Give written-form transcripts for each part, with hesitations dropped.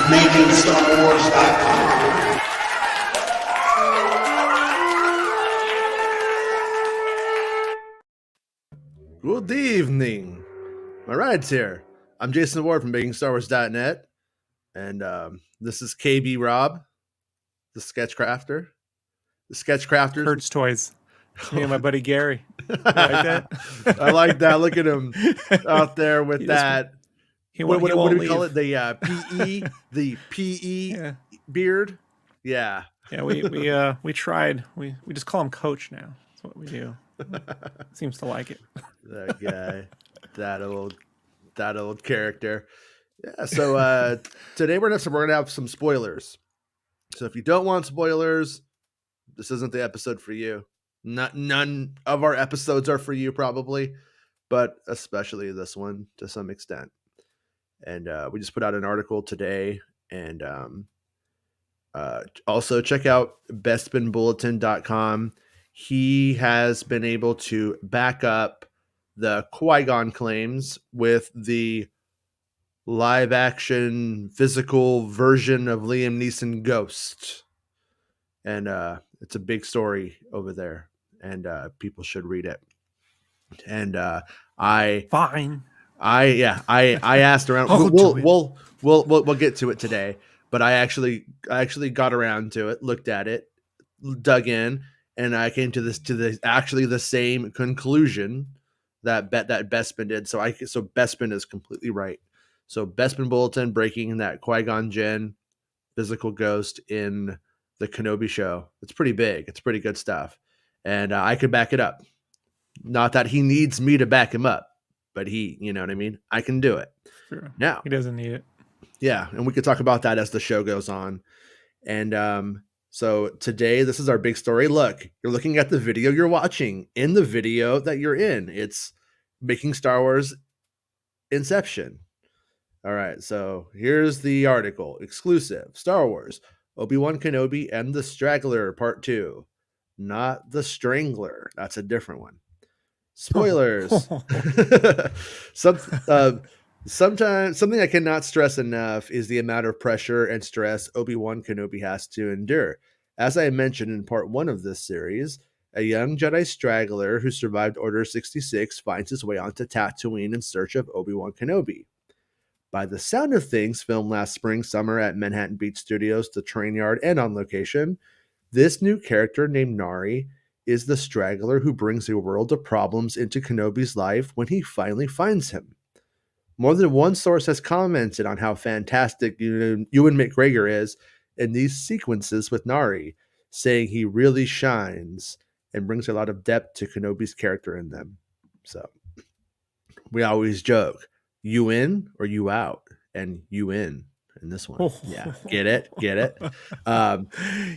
MakingStarWars.net. Good evening. My ride's here. I'm Jason Ward from MakingStarWars.net, and this is KB Rob, the Sketchcrafter. The Sketchcrafters. Kurt's Toys. Me and my buddy Gary. You like that? I like that. Look at him out there with that. What do we call it? The PE, the PE beard. Yeah. Yeah, we tried. We just call him Coach now. That's what we do. Seems to like it. That guy, that old character. Yeah. So today we're gonna have some spoilers. So if you don't want spoilers, this isn't the episode for you. None of our episodes are for you, probably, but especially this one to some extent. And we just put out an article today, and also check out bestspinbulletin.com. He has been able to back up the Qui-Gon claims with the live action physical version of Liam Neeson Ghost. And it's a big story over there, and people should read it. And I asked around. We'll get to it today, but I actually got around to it, looked at it, dug in, and I came to the same conclusion that Bespin did. So Bespin is completely right. So Bespin Bulletin breaking that Qui-Gon Jinn physical ghost in the Kenobi show. It's pretty big. It's pretty good stuff, and I could back it up. Not that he needs me to back him up, but you know what I mean? I can do it. Sure. Now. He doesn't need it. Yeah, and we could talk about that as the show goes on. And so today, this is our big story. Look, you're looking at the video you're watching. In the video that you're in, it's Making Star Wars Inception. All right, so here's the article. Exclusive. Star Wars, Obi-Wan Kenobi and the Straggler Part 2. Not the Strangler. That's a different one. Spoilers. Sometimes something I cannot stress enough is the amount of pressure and stress Obi-Wan Kenobi has to endure. As I mentioned in part 1 of this series, a young Jedi straggler who survived Order 66 finds his way onto Tatooine in search of Obi-Wan Kenobi. By the sound of things, filmed last spring-summer at Manhattan Beach Studios, the train yard, and on location, this new character named Nari is the straggler who brings a world of problems into Kenobi's life when he finally finds him. More than one source has commented on how fantastic Ewan McGregor is in these sequences with Nari, saying he really shines and brings a lot of depth to Kenobi's character in them. So, we always joke, you in or you out? And you in this one. Yeah, get it?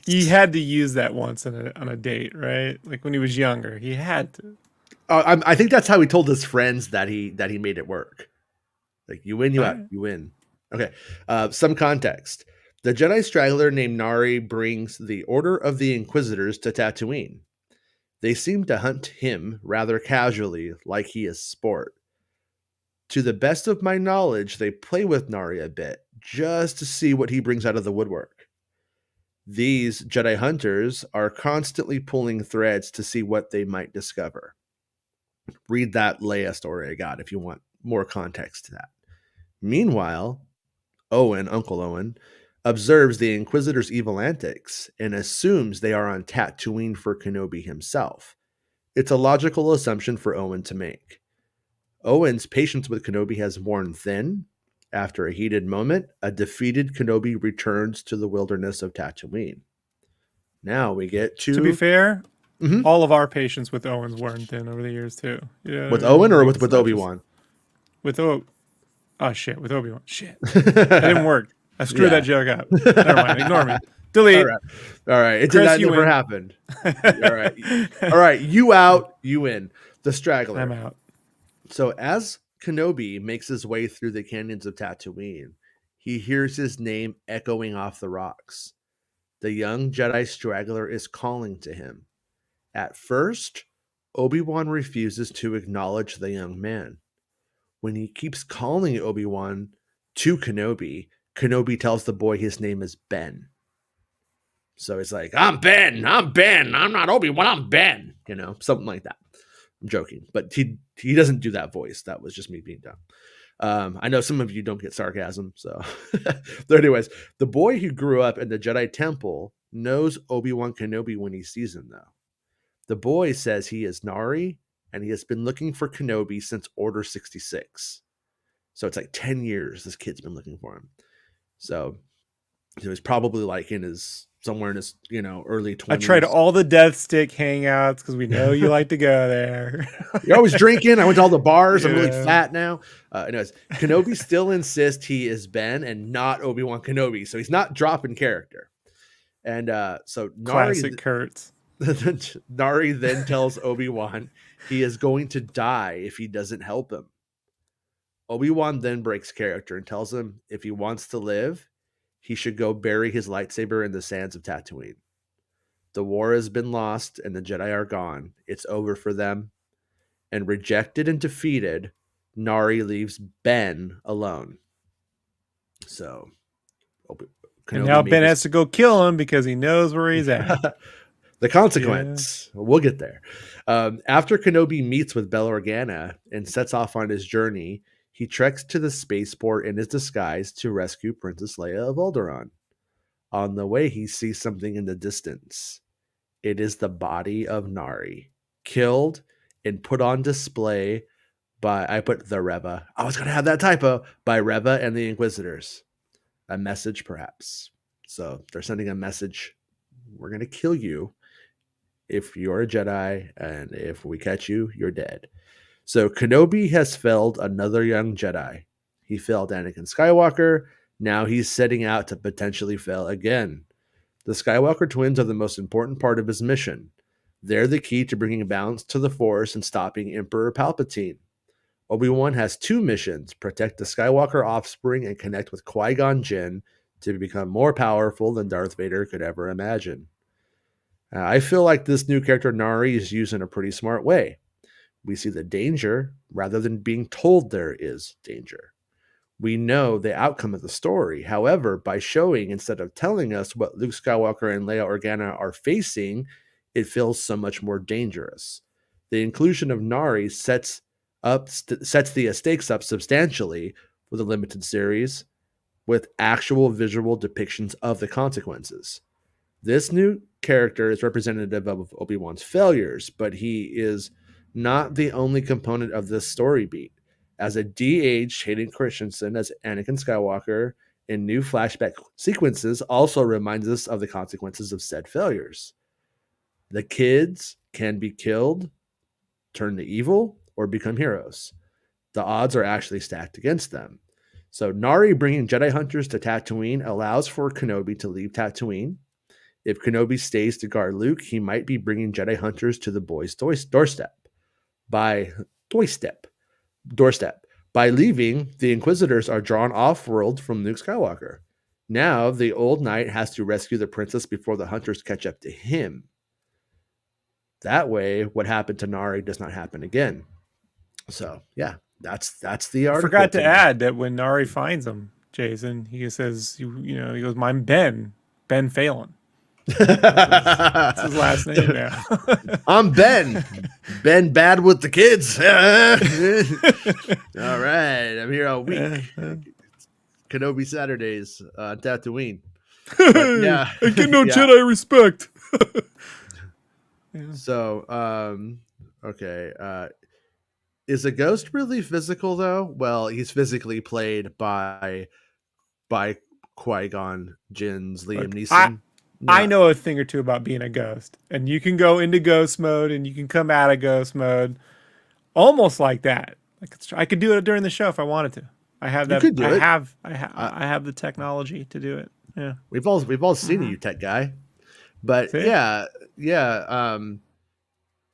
He had to use that once on a date, right? Like when he was younger, he had to. I think that's how he told his friends that he made it work. Like, you win, you out, you win. Okay, some context. The Jedi straggler named Nari brings the Order of the Inquisitors to Tatooine. They seem to hunt him rather casually, like he is sport. To the best of my knowledge, they play with Nari a bit, just to see what he brings out of the woodwork. These Jedi hunters are constantly pulling threads to see what they might discover. Read that Leia story I got if you want more context to that. Meanwhile, Uncle Owen, observes the Inquisitor's evil antics and assumes they are on Tatooine for Kenobi himself. It's a logical assumption for Owen to make. Owen's patience with Kenobi has worn thin. After a heated moment, a defeated Kenobi returns to the wilderness of Tatooine. Now we get to... To be fair, all of our patience with Owen's worn thin over the years, too. Yeah, with Owen or with Obi-Wan? With with Obi-Wan. Shit. That didn't work. I screwed that joke up. Never mind. Ignore me. Delete. All right. That never happened. All right. You out, you in. The straggler. I'm out. So as Kenobi makes his way through the canyons of Tatooine, he hears his name echoing off the rocks. The young Jedi straggler is calling to him. At first, Obi-Wan refuses to acknowledge the young man. When he keeps calling Obi-Wan to Kenobi, Kenobi tells the boy his name is Ben. So it's like, I'm Ben. I'm Ben. I'm not Obi-Wan. I'm Ben. Something like that. I'm joking, but he doesn't do that voice. That was just me being dumb. I know some of you don't get sarcasm, so. But anyways, the boy who grew up in the Jedi Temple knows Obi-Wan Kenobi when he sees him, though. The boy says he is Nari, and he has been looking for Kenobi since Order 66. So it's like 10 years this kid's been looking for him. So he's probably like somewhere in his early 20s. I tried all the Death Stick hangouts because we know you like to go there. You're always drinking. I went to all the bars. I'm really fat now. Anyways, Kenobi still insists he is Ben and not Obi-Wan Kenobi, so he's not dropping character. And so Classic Kurtz. Nari then tells Obi-Wan he is going to die if he doesn't help him. Obi-Wan then breaks character and tells him if he wants to live, he should go bury his lightsaber in the sands of Tatooine. The war has been lost and the Jedi are gone. It's over for them. And rejected and defeated, Nari leaves Ben alone. So, and now Ben has to go kill him because he knows where he's at. The consequence. Yeah. We'll get there. After Kenobi meets with Bail Organa and sets off on his journey, he treks to the spaceport in his disguise to rescue Princess Leia of Alderaan. On the way, he sees something in the distance. It is the body of Nari, killed and put on display by, I put the Reva. I was going to have that typo, by Reva and the Inquisitors. A message, perhaps. So they're sending a message. We're going to kill you if you're a Jedi, and if we catch you, you're dead. So Kenobi has felled another young Jedi. He felled Anakin Skywalker. Now he's setting out to potentially fell again. The Skywalker twins are the most important part of his mission. They're the key to bringing balance to the Force and stopping Emperor Palpatine. Obi-Wan has two missions: protect the Skywalker offspring and connect with Qui-Gon Jinn to become more powerful than Darth Vader could ever imagine. I feel like this new character Nari is used in a pretty smart way. We see the danger rather than being told there is danger. We know the outcome of the story. However, by showing instead of telling us what Luke Skywalker and Leia Organa are facing, it feels so much more dangerous. The inclusion of Nari sets the stakes up substantially for the limited series with actual visual depictions of the consequences. This new character is representative of Obi-Wan's failures, but he is not the only component of this story beat. As a de-aged Hayden Christensen as Anakin Skywalker in new flashback sequences also reminds us of the consequences of said failures. The kids can be killed, turn to evil, or become heroes. The odds are actually stacked against them. So Nari bringing Jedi hunters to Tatooine allows for Kenobi to leave Tatooine. If Kenobi stays to guard Luke, he might be bringing Jedi hunters to the boys' doorstep. By leaving, the Inquisitors are drawn off-world from Luke Skywalker. Now, the old knight has to rescue the princess before the hunters catch up to him. That way, what happened to Nari does not happen again. So, yeah, that's the article. I forgot to add that when Nari finds him, Jason, he says, he goes, "I'm Ben Phelan." That's his last name now. I'm Ben. Ben bad with the kids. All right. I'm here all week. Kenobi Saturdays on Tatooine. Yeah. I get no Jedi respect. Yeah. So, okay. Is a ghost really physical, though? Well, he's physically played by Qui-Gon Jinn's Liam Neeson. I know a thing or two about being a ghost, and you can go into ghost mode and you can come out of ghost mode almost like that. Like I could do it during the show if I wanted to. I have that. I have the technology to do it. Yeah, we've all seen you, tech guy. But see? yeah.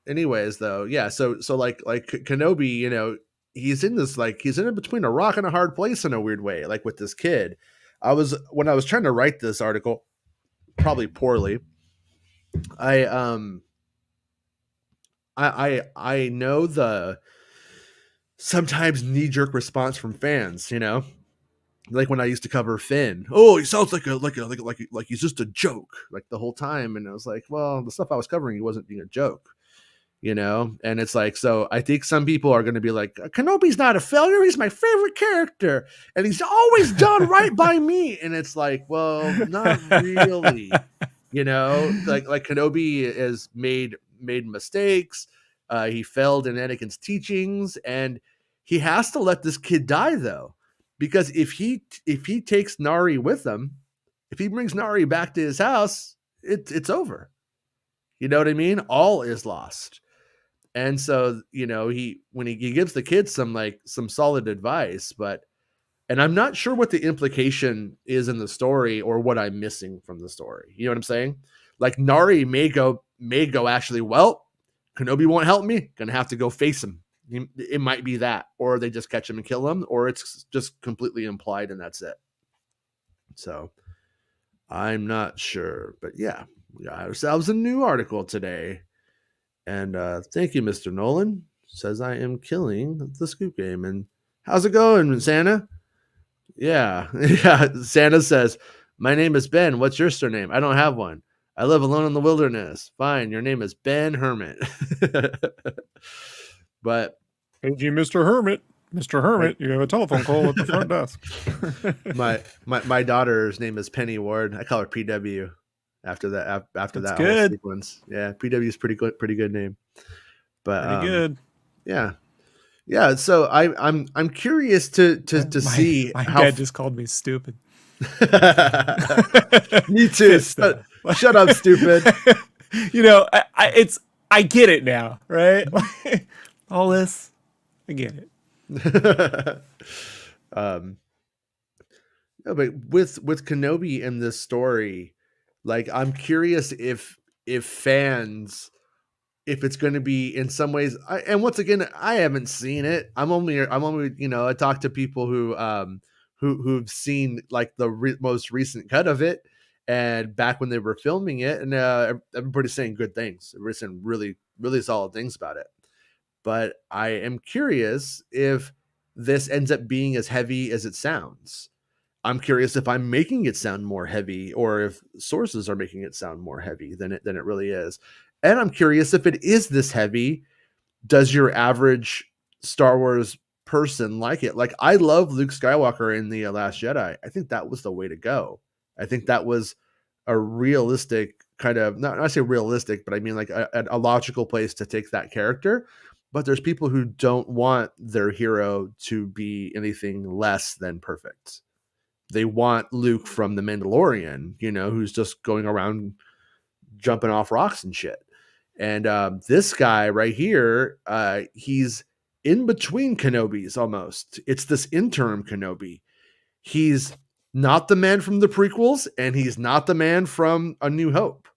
Anyways, though, yeah. So like Kenobi, he's in this he's in between a rock and a hard place in a weird way. Like with this kid, when I was trying to write this article. Probably poorly. I know the sometimes knee-jerk response from fans, Like when I used to cover Finn. Oh, he sounds like he's just a joke like the whole time. And I was like, well, the stuff I was covering, he wasn't being a joke, you know? And it's like, so I think some people are going to be like, Kenobi's not a failure. He's my favorite character. And he's always done right by me. And it's like, well, not really, you know, like Kenobi has made mistakes. He failed in Anakin's teachings, and he has to let this kid die though, because if he takes Nari with him, if he brings Nari back to his house, it's over. You know what I mean? All is lost. And so, you know, when he gives the kids some solid advice, but and I'm not sure what the implication is in the story or what I'm missing from the story. You know what I'm saying? Like Nari may go actually, well, Kenobi won't help me. Gonna have to go face him. It might be that, or they just catch him and kill him, or it's just completely implied and that's it. So I'm not sure, but yeah, we got ourselves a new article today. And thank you, Mr. Nolan. Says I am killing the Scoop Game. And how's it going, Santa? Yeah. Yeah. Santa says, my name is Ben. What's your surname? I don't have one. I live alone in the wilderness. Fine. Your name is Ben Hermit. But hey, Mr. Hermit. Mr. Hermit, you have a telephone call at the front desk. my daughter's name is Penny Ward. I call her PW after that good. whole sequence. Yeah, PW is pretty good name. But pretty good. Yeah. Yeah, so I'm curious to see my dad just called me stupid. Me too. Shut up, stupid. You know, I get it now, right? All this, I get it. No, but with Kenobi in this story, like I'm curious if fans, if it's going to be in some ways, and once again, I haven't seen it. I'm only, you know, I talked to people who've seen like the most recent cut of it, and back when they were filming it, and everybody's saying good things. Everybody's saying really, really solid things about it. But I am curious if this ends up being as heavy as it sounds. I'm curious if I'm making it sound more heavy, or if sources are making it sound more heavy than it really is. And I'm curious if it is this heavy, does your average Star Wars person like it? Like, I love Luke Skywalker in The Last Jedi. I think that was the way to go. I think that was a realistic kind of, not I say realistic, but I mean like a logical place to take that character. But there's people who don't want their hero to be anything less than perfect. They want Luke from The Mandalorian, you know, who's just going around jumping off rocks and shit. And this guy right here, he's in between Kenobis almost. It's this interim Kenobi. He's not the man from the prequels, and he's not the man from A New Hope.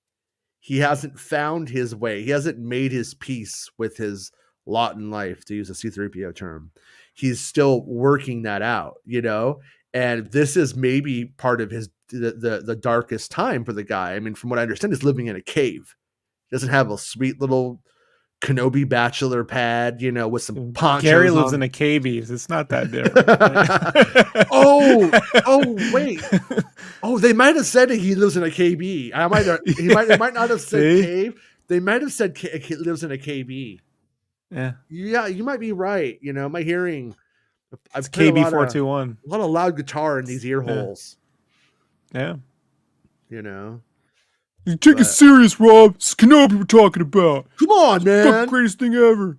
He hasn't found his way. He hasn't made his peace with his lot in life, to use a C-3PO term. He's still working that out, you know? And this is maybe part of his the darkest time for the guy. I mean, from what I understand, he's living in a cave. He doesn't have a sweet little Kenobi bachelor pad, you know, with some ponchos. Gary lives in a KBs. It's not that different. oh, wait. Oh, they might have said he lives in a KB. They might not have said cave. They might have said he lives in a KB. Yeah. Yeah, you might be right. You know, my hearing. It's KB421. A lot of loud guitar in these ear holes. Yeah. You know. You take it serious, Rob. It's Kenobi we're talking about. Come on, man. It's the greatest thing ever.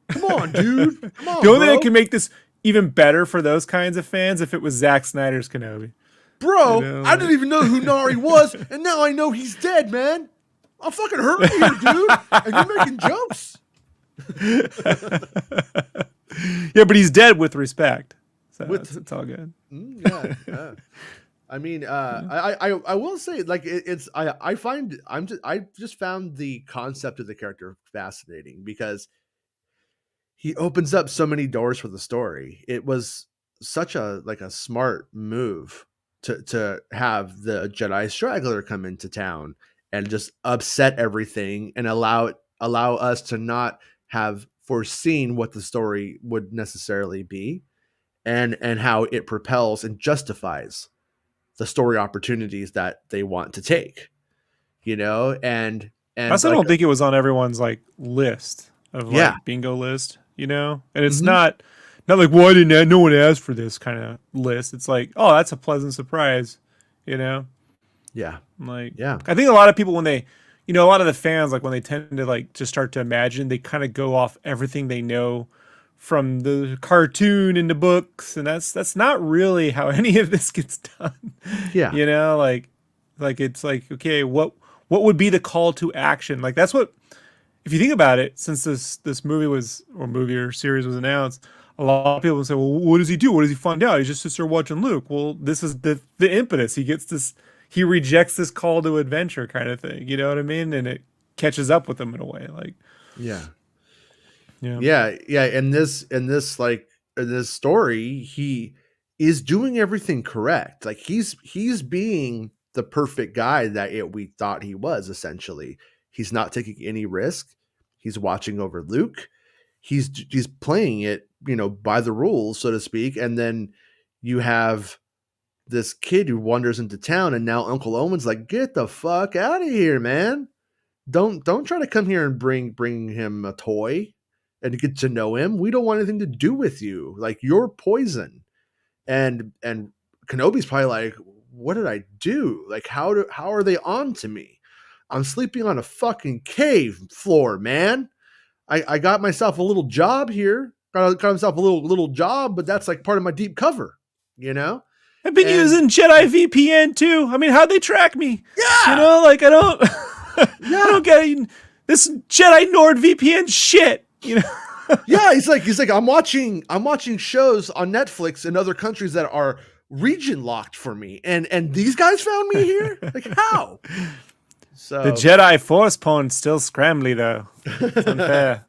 Come on, dude. Come on, the only thing that can make this even better for those kinds of fans if it was Zack Snyder's Kenobi. Bro, you know, I didn't even know who Nari was, and now I know he's dead, man. I'm fucking hurting here, dude. And you're making jokes. Yeah, but he's dead with respect. So it's all good. Yeah. I mean, I will say, like, I just found the concept of the character fascinating because he opens up so many doors for the story. It was such a smart move to have the Jedi Straggler come into town and just upset everything and allow us to not have foreseen what the story would necessarily be. and how it propels and justifies the story opportunities that they want to take, I also like, don't think it was on everyone's like list of yeah. like bingo list, and it's Mm-hmm. not like, why didn't no one ask for this kind of list. It's like, oh, that's a pleasant surprise, you know. Yeah. Like, Yeah. I think a lot of people when they, a lot of the fans, like when they tend to like just start to imagine, they kind of go off everything they know from the cartoon and the books, and that's not really how any of this gets done. Yeah. Like it's like, okay, what would be the call to action? Like that's what, if you think about it, since this movie or series was announced, a lot of people say, well, what does he do? What does he find out? He just sits there watching Luke. Well, this is the impetus. He rejects this call to adventure kind of thing. You know what I mean? And it catches up with him in a way. Like, Yeah. yeah. Yeah. In this story, he is doing everything correct. Like he's being the perfect guy that we thought he was. Essentially, he's not taking any risk. He's watching over Luke. He's playing it, by the rules, so to speak. And then you have this kid who wanders into town, and now Uncle Owen's like, "Get the fuck out of here, man! Don't try to come here and bring him a toy and get to know him. We don't want anything to do with you. Like, you're poison." And Kenobi's probably like, "What did I do? Like, how are they on to me? I'm sleeping on a fucking cave floor, man. I got myself a little job here. Got myself a little job, but that's like part of my deep cover, you know?" I've been And using Jedi VPN too. I mean, how'd they track me? yeah, Like I don't, I yeah, don't get this Jedi NordVPN shit. yeah. He's like, I'm watching shows on Netflix in other countries that are region locked for me, and these guys found me here. Like, how? The So Jedi Force porn's still scrambly though. It's unfair.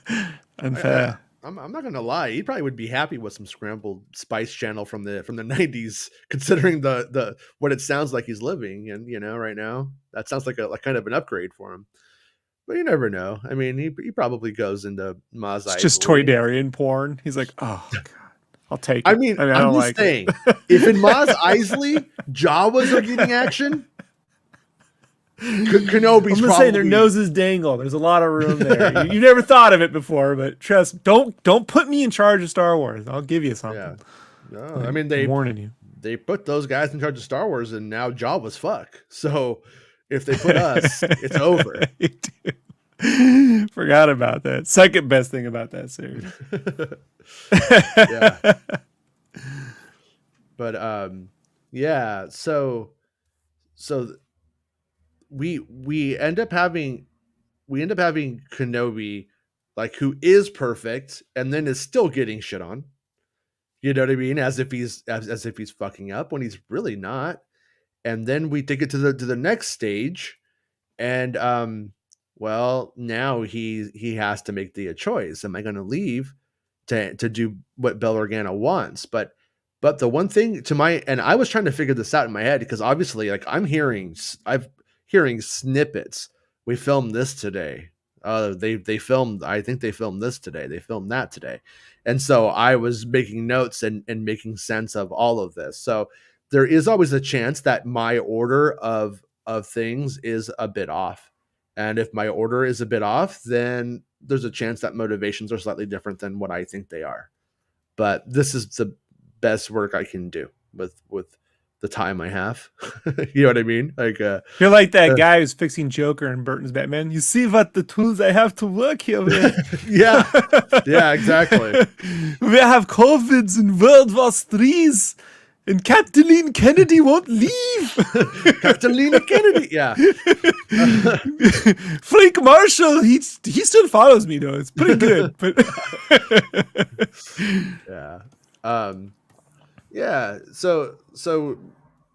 yeah, Unfair. I'm not gonna lie. He probably would be happy with some scrambled Spice Channel from the 90s, considering the what it sounds like he's living. And right now that sounds like a kind of an upgrade for him. But you never know. I mean, he probably goes into Maz It's just Eisley. Toydarian porn. He's like, oh god, I'll take I it. mean, I mean, I I'm don't just like it. saying, if in Maz Eisley Jawas are getting action, Kenobi's I'm just saying their probably noses dangle. There's a lot of room there. You never thought of it before, but trust. Don't put me in charge of Star Wars. I'll give you something. yeah. No, Like, I mean I'm warning you. they put those guys in charge of Star Wars, and now Jawa's fuck. So if they put us, it's over. Forgot about that. Second best thing about that series. Yeah. But yeah, so we end up having Kenobi, like, who is perfect and then is still getting shit on. You know what I mean? As if he's fucking up when he's really not. And then we take it to the next stage, and well, now he has to make the choice. Am I going to leave to do what Bell Organa wants? But the one thing and I was trying to figure this out in my head, because obviously, like, I'm hearing snippets. We filmed this today. They filmed. I think they filmed this today. They filmed that today, and so I was making notes and making sense of all of this. So there is always a chance that my order of things is a bit off, and if my order is a bit off, then there's a chance that motivations are slightly different than what I think they are. But this is the best work I can do with the time I have. You know what I mean? Like, You're like that guy who's fixing Joker in Burton's Batman. You see what the tools I have to work here with? yeah, exactly. We have COVIDs and World War III's, and Kathleen Kennedy won't leave. Kathleen Kennedy, yeah. Frank Marshall, he still follows me though. It's pretty good, but yeah. Yeah. So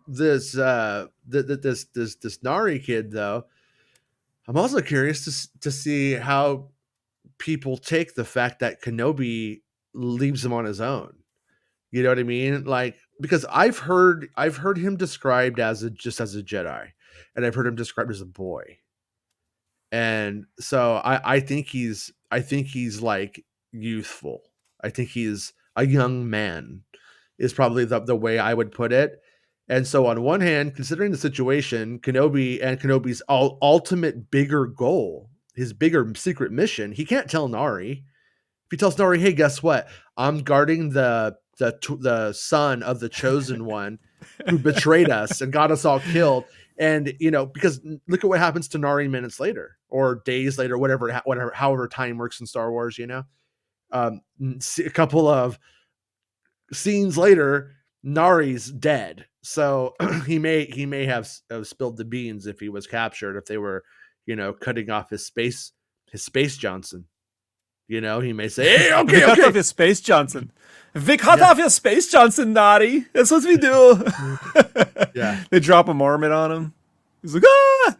this this Nari kid, though, I'm also curious to see how people take the fact that Kenobi leaves him on his own. You know what I mean? Like, because I've heard him described as just as a Jedi, and I've heard him described as a boy. And so I think he's like youthful. I think he's a young man is probably the way I would put it. And so on one hand, considering the situation, Kenobi and Kenobi's ultimate bigger goal, his bigger secret mission, he can't tell Nari. If he tells Nari, hey, guess what? I'm guarding the son of the chosen one who betrayed us and got us all killed. And, because look at what happens to Nari minutes later or days later, however time works in Star Wars, a couple of scenes later, Nari's dead. So he may have spilled the beans if he was captured, if they were, cutting off his space Johnson. He may say, hey, okay, cut off your space Johnson. We cut off your space Johnson, Nari. That's what we do. Yeah. They drop a marmot on him. He's like, ah!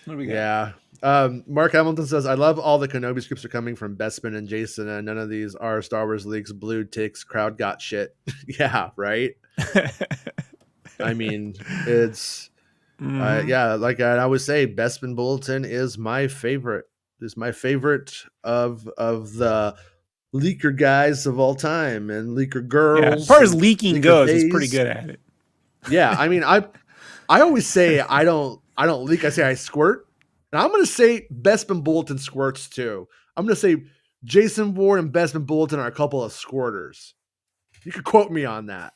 What do we got? Yeah. Mark Hamilton says, I love all the Kenobi scripts are coming from Bespin and Jason, and none of these are Star Wars leaks, blue ticks, crowd got shit. Yeah, right? I mean, it's... I would say Bespin Bulletin is my favorite. Is my favorite of the leaker guys of all time and leaker girls. Yeah, as far as leaking goes, he's pretty good at it. Yeah, I mean, I always say I don't leak. I say I squirt, and I'm gonna say Bespin Bulletin squirts too. I'm gonna say Jason Ward and Bespin Bulletin are a couple of squirters. You could quote me on that.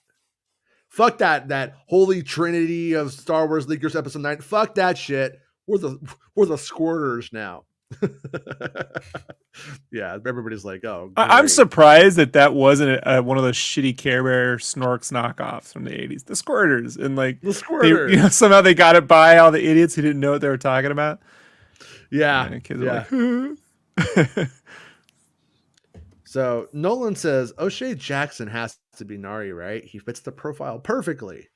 Fuck that holy trinity of Star Wars leakers episode 9. Fuck that shit. We're the squirters now. Yeah, everybody's like, oh, great. I'm surprised that wasn't one of those shitty Care Bear Snorks knockoffs from the 80s. The Squirters. And like the Squirters. Somehow they got it by all the idiots who didn't know what they were talking about. Yeah. And kids are like, So Nolan says O'Shea Jackson has to be Nari, right? He fits the profile perfectly.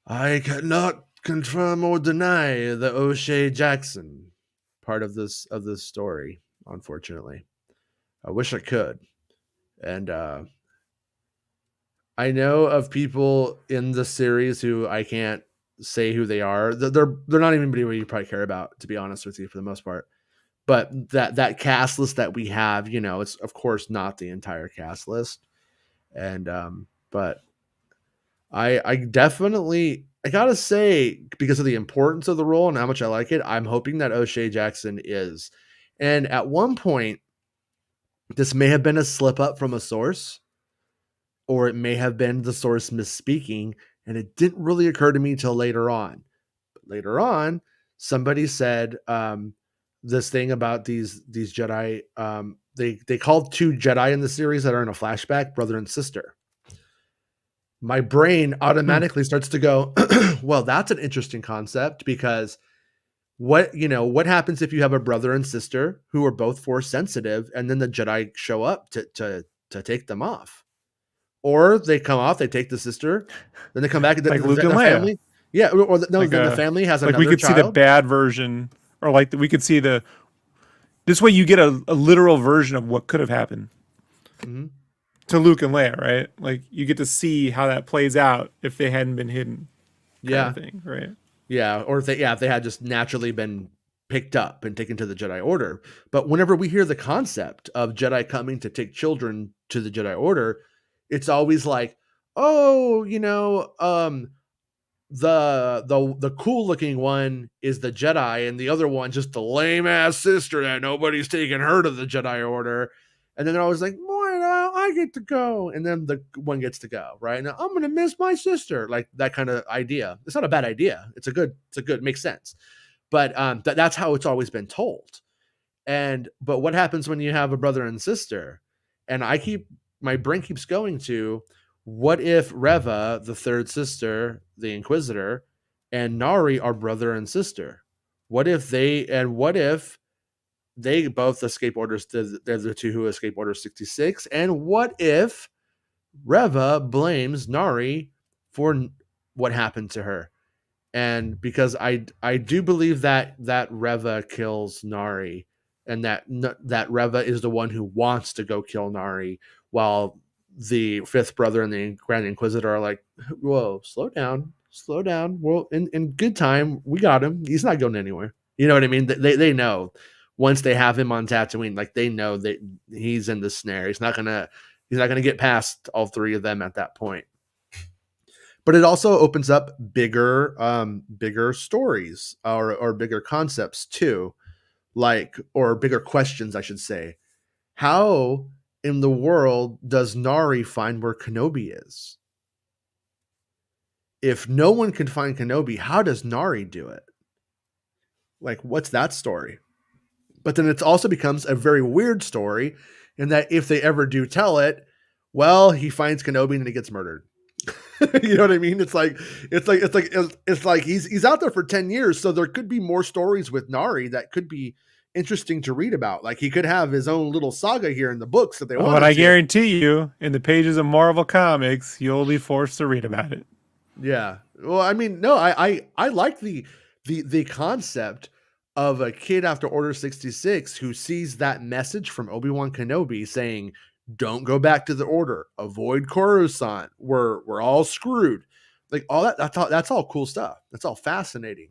I cannot confirm or deny the O'Shea Jackson part of this story, unfortunately. I wish I could. And I know of people in the series who I can't say who they are. They're not even anybody you probably care about, to be honest with you, for the most part. But that cast list that we have, it's of course not the entire cast list. And but I definitely, I gotta say, because of the importance of the role and how much I like it, I'm hoping that O'Shea Jackson is. And at one point, this may have been a slip up from a source, or it may have been the source misspeaking, and it didn't really occur to me till later on. But later on, somebody said this thing about these Jedi. They called 2 Jedi in the series that are in a flashback, brother and sister. My brain automatically starts to go, well, that's an interesting concept, because what happens if you have a brother and sister who are both Force sensitive, and then the Jedi show up to take them off, or they come off, they take the sister, then they come back and like Luke and Leia. Family, yeah, or then the family has another we could child. See the bad version, or like we could see this way you get a literal version of what could have happened. Mm-hmm. To Luke and Leia, right? Like you get to see how that plays out if they hadn't been hidden. Yeah. Thing, right. Yeah. Or if they had just naturally been picked up and taken to the Jedi Order. But whenever we hear the concept of Jedi coming to take children to the Jedi Order, it's always like, oh, the cool looking one is the Jedi, and the other one just the lame ass sister that nobody's taking her to the Jedi Order. And then they're always like, I get to go. And then the one gets to go, right? Now I'm going to miss my sister. Like that kind of idea. It's not a bad idea. It's a good, makes sense. But that's how it's always been told. But what happens when you have a brother and sister? And my brain keeps going to, what if Reva, the third sister, the Inquisitor, and Nari are brother and sister? What if they both escape orders? They're the 2 who escape Order 66. And what if Reva blames Nari for what happened to her? And because I do believe that Reva kills Nari, and that Reva is the one who wants to go kill Nari, while the 5th brother and the Grand Inquisitor are like, whoa, slow down. Well, in good time, we got him. He's not going anywhere. You know what I mean? They know once they have him on Tatooine, like they know that he's in the snare. He's not gonna get past all three of them at that point. But it also opens up bigger stories or bigger concepts too, or bigger questions, I should say. How in the world does Nari find where Kenobi is? If no one can find Kenobi, how does Nari do it? Like, what's that story? But then it also becomes a very weird story in that if they ever do tell it, well, he finds Kenobi and he gets murdered. You know what I mean? It's like he's out there for 10 years. So there could be more stories with Nari that could be interesting to read about. Like he could have his own little saga here in the books that they want. But I guarantee you, in the pages of Marvel Comics, you'll be forced to read about it. Yeah. Well, I mean, no, I like the concept of a kid after Order 66 who sees that message from Obi-Wan Kenobi saying, don't go back to the Order, avoid Coruscant, we're all screwed. Like all that, that's all cool stuff. That's all fascinating.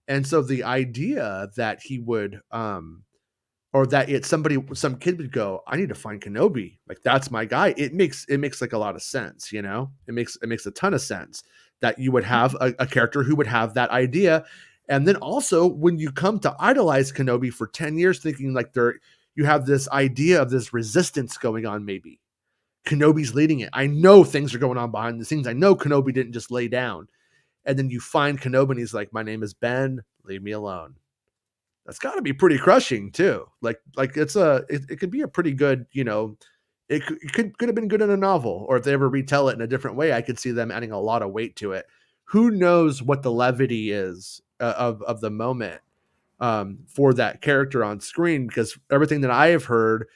And so the idea that he would, or that some kid would go, I need to find Kenobi. Like that's my guy. It makes like a lot of sense, you know? It makes a ton of sense that you would have a character who would have that idea. And then also when you come to idolize Kenobi for 10 years, thinking like you have this idea of this resistance going on, maybe Kenobi's leading it. I know things are going on behind the scenes. I know Kenobi didn't just lay down. And then you find Kenobi and he's like, my name is Ben, leave me alone. That's got to be pretty crushing too. Like it could be a pretty good, you know, it could have been good in a novel, or if they ever retell it in a different way, I could see them adding a lot of weight to it. Who knows what the levity is of the moment for that character on screen, because everything that I have heard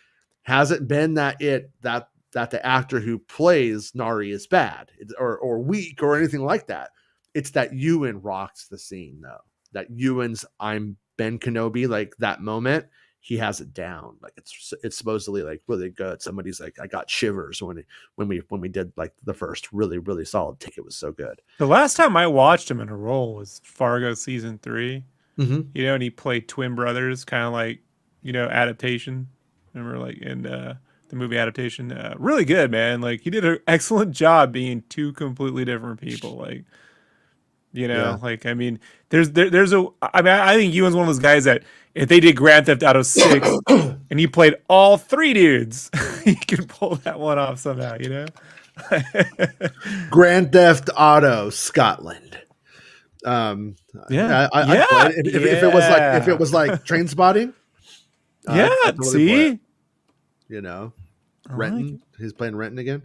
hasn't been that the actor who plays Nari is bad or weak or anything like that. It's that Ewan rocks the scene though. That Ewan's I'm Ben Kenobi, like that moment, he has it down. Like it's supposedly like really good. Somebody's like, I got shivers when we did like the first really, really solid take. It was so good. The last time I watched him in a role was Fargo season 3. Mm-hmm. You know, and he played twin brothers, kind of like, you know, adaptation. Remember, like in the movie adaptation, really good, man. Like he did an excellent job being two completely different people. Like, you know, yeah. Like I mean, I think Ewan's one of those guys that if they did Grand Theft Auto 6 and he played all three dudes, he can pull that one off somehow. You know, Grand Theft Auto Scotland. Yeah, I'd play it. If it was like Train Spotting. Yeah, see, you know, Renton. He's playing Renton again.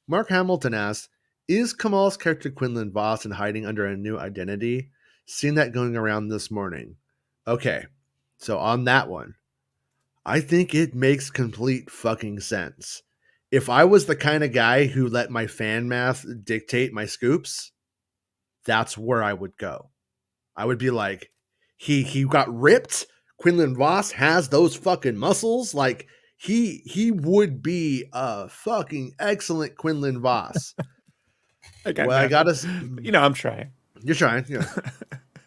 Mark Hamilton asks, is Kamal's character Quinlan Vos in hiding under a new identity? Seen that going around this morning. Okay, so on that one, I think it makes complete fucking sense. If I was the kind of guy who let my fan math dictate my scoops, that's where I would go. I would be like, he got ripped. Quinlan Vos has those fucking muscles. Like he would be a fucking excellent Quinlan Vos. Okay, well, I gotta, you know, I'm trying. You're trying. Yeah.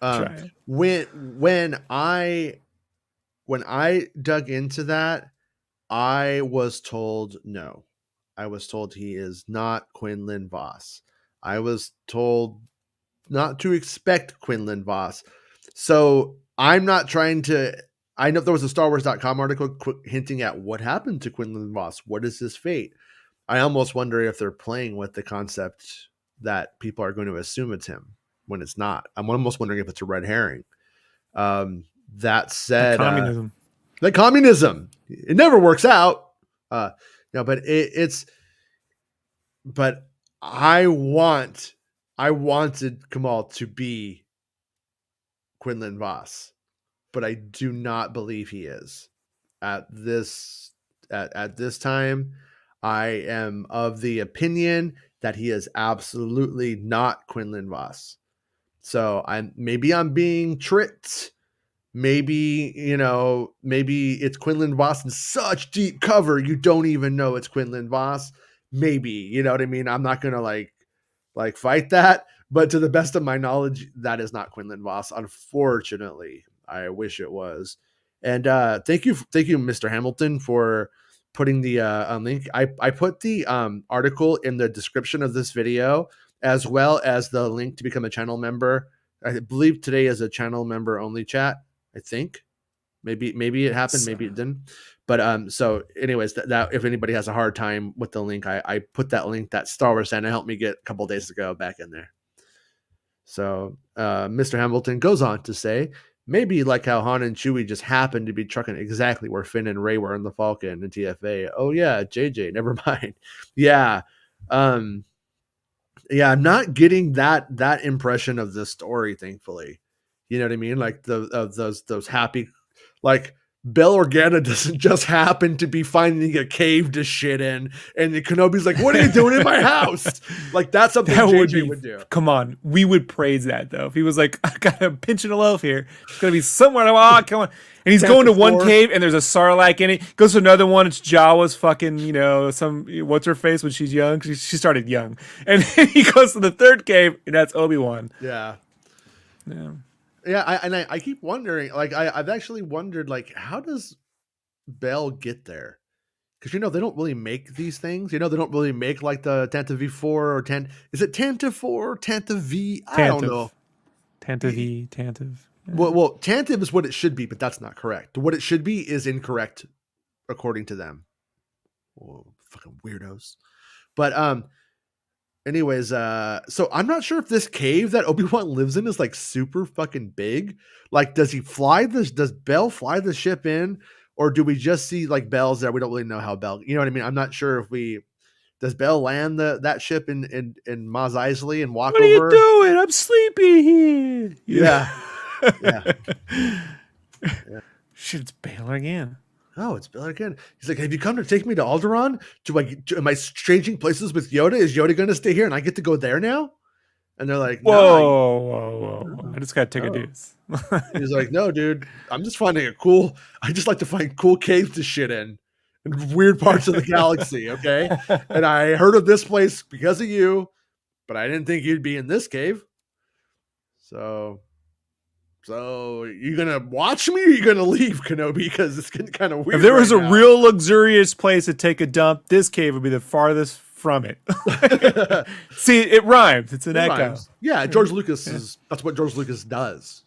Trying. When I dug into that, I was told no. I was told he is not Quinlan Vos. I was told not to expect Quinlan Vos. So I'm not trying to. I know there was a StarWars.com article hinting at what happened to Quinlan Vos. What is his fate? I almost wonder if they're playing with the concept that people are going to assume it's him when it's not. I'm almost wondering if it's a red herring. That said, the communism, it never works out. No, but but I wanted Kamal to be Quinlan Vos, but I do not believe he is at this time. I am of the opinion that he is absolutely not Quinlan Vos. So I'm being tricked. Maybe it's Quinlan Vos in such deep cover you don't even know it's Quinlan Vos. Maybe, you know what I mean? I'm not gonna like fight that, but to the best of my knowledge, that is not Quinlan Vos. Unfortunately, I wish it was. And thank you, Mr. Hamilton, for putting the link. I put the article in the description of this video, as well as the link to become a channel member. I believe today is a channel member only chat. I think maybe it happened, maybe it didn't. But so anyways, that if anybody has a hard time with the link, I put that link that Star Wars Santa helped me get a couple days ago back in there. So Mr. Hamilton goes on to say, maybe like how Han and Chewie just happened to be trucking exactly where Finn and Rey were in the Falcon and TFA. Oh yeah, JJ, never mind. Yeah. Yeah, I'm not getting that impression of the story, thankfully. You know what I mean? Like those happy, like Bail Organa doesn't just happen to be finding a cave to shit in, and the Kenobi's like, "What are you doing in my house?" Like that's something that JJ would do. Come on, we would praise that though. If he was like, "I got a pinch and a loaf here, it's gonna be somewhere." Oh, come on. And he's going to one cave, and there's a Sarlacc in it. Goes to another one. It's Jawa's fucking, some what's her face when she's young. She started young, and then he goes to the third cave, and that's Obi-Wan. Yeah. I keep wondering. Like I've actually wondered, like, how does Bail get there? Because they don't really make these things. They don't really make like the Tantive V4 or Is it Tantive 4 or Tantive V? I don't know. Tantive V, Tantive. Yeah. Well, Tantive is what it should be, but that's not correct. What it should be is incorrect, according to them. Oh, fucking weirdos. But anyways, so I'm not sure if this cave that Obi-Wan lives in is like super fucking big. Like, does Bail fly the ship in, or do we just see like Bail's there? We don't really know how Bail, you know what I mean? I'm not sure if does Bail land that ship in Mos Eisley and walk over? What are you doing? I'm sleepy here. Yeah. Shit, it's Bail again. Oh, it's Bail again. He's like, have you come to take me to Alderaan? Am I exchanging places with Yoda? Is Yoda going to stay here and I get to go there now? And they're like, whoa. I just got to take a deuce. He's like, no, dude, I just like to find cool caves to shit in weird parts of the galaxy, okay? And I heard of this place because of you, but I didn't think you'd be in this cave. So you gonna watch me or you gonna leave, Kenobi? Because it's getting kind of weird. If there was a real luxurious place to take a dump, this cave would be the farthest from it. See, it rhymes. It's an echo. Rhymes. Yeah, George Lucas that's what George Lucas does,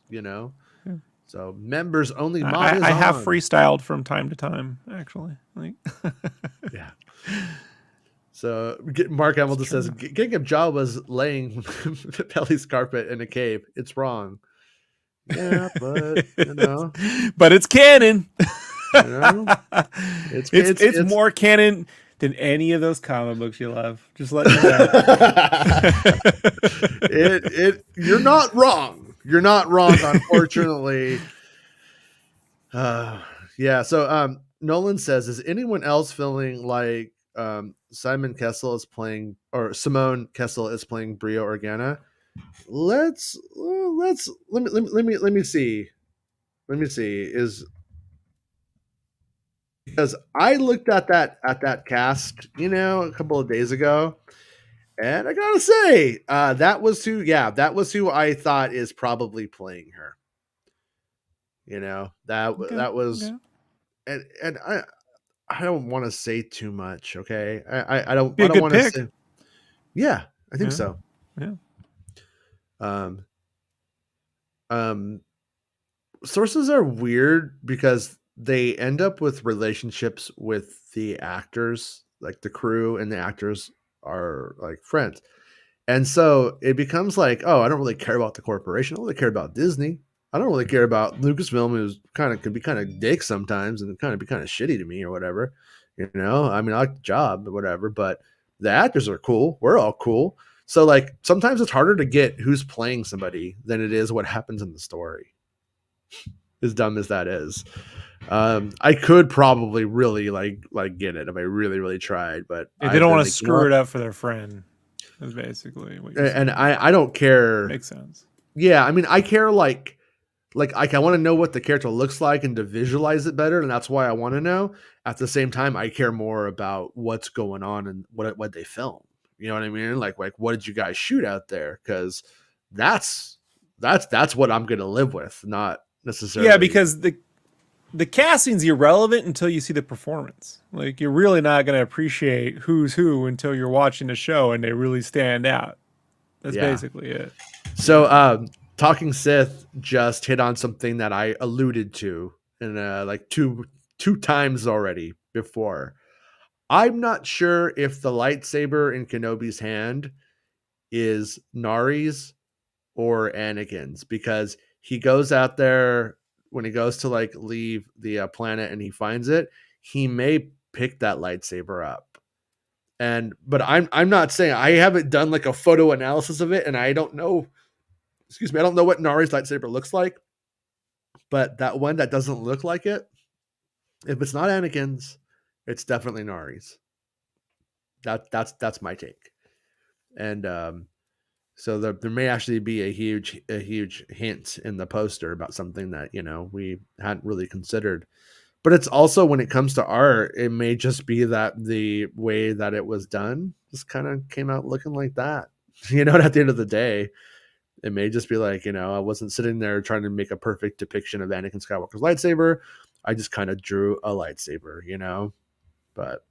So members only mod I have freestyled from time to time, actually. Yeah. So Mark Hamilton says, getting up Jawa's laying Pelly's carpet in a cave. It's wrong. Yeah, but but it's canon. It's more canon than any of those comic books you love. Just let you know. You're not wrong. You're not wrong, unfortunately. Yeah. So Nolan says, is anyone else feeling like Simon Kessel is playing, or Simone Kessel is playing Brio Organa? Let me see. Is because I looked at that cast, a couple of days ago, and I gotta say, that was who I thought is probably playing her. That was, and I don't want to say too much. Okay, I don't want to say. Yeah, I think so. Yeah. Sources are weird because they end up with relationships with the actors, like the crew and the actors are like friends. And so it becomes like, oh, I don't really care about the corporation. I don't really care about Disney. I don't really care about Lucasfilm, who's can be kind of dick sometimes and kind of be kind of shitty to me or whatever. I mean, I like the job or whatever, but the actors are cool. We're all cool. So like sometimes it's harder to get who's playing somebody than it is what happens in the story. As dumb as that is. I could probably really like get it if I really, really tried, but they don't want to screw it up for their friend. Is basically what you're saying. And I don't care. Makes sense. Yeah, I mean, I care like I want to know what the character looks like and to visualize it better, and that's why I want to know. At the same time, I care more about what's going on and what they film. You know what I mean? Like what did you guys shoot out there? Because that's what I'm gonna live with, not necessarily. Yeah, because the casting's irrelevant until you see the performance. Like, you're really not going to appreciate who's who until you're watching the show and they really stand out. That's basically it. So, Talking Sith just hit on something that I alluded to in like two times already before. I'm not sure if the lightsaber in Kenobi's hand is Nari's or Anakin's, because he goes out there when he goes to like leave the planet and he finds it. He may pick that lightsaber up, but I'm not saying, I haven't done like a photo analysis of it, and I don't know. Excuse me, I don't know what Nari's lightsaber looks like, but that one that doesn't look like it, if it's not Anakin's, it's definitely Nari's. That's my take, and so there may actually be a huge hint in the poster about something that we hadn't really considered. But it's also, when it comes to art, it may just be that the way that it was done just kind of came out looking like that. And at the end of the day, it may just be like, I wasn't sitting there trying to make a perfect depiction of Anakin Skywalker's lightsaber. I just kind of drew a lightsaber, But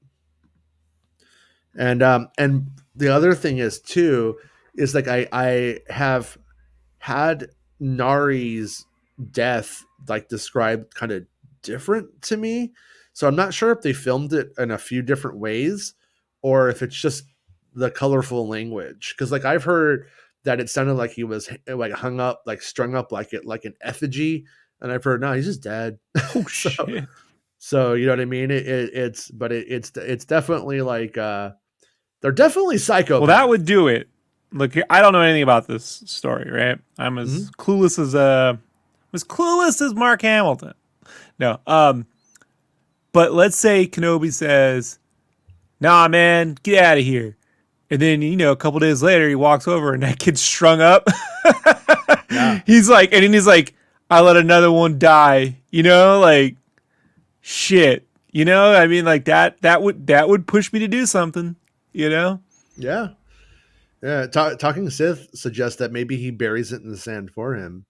and the other thing is too, is like I have had Nari's death like described kind of different to me. So I'm not sure if they filmed it in a few different ways or if it's just the colorful language. Cause like I've heard that it sounded like he was like hung up, like strung up like an effigy. And I've heard, no, he's just dead. Oh shit. So you know what I mean? It's definitely like, they're definitely psychopaths. Well, that would do it. Look, I don't know anything about this story, right? I'm as clueless as Mark Hamilton. No, but let's say Kenobi says, "Nah, man, get out of here," and then a couple days later he walks over and that kid's strung up. Yeah. He's like, "I let another one die," like shit. I mean, like that would push me to do something. Yeah. Talking Sith suggests that maybe he buries it in the sand for him.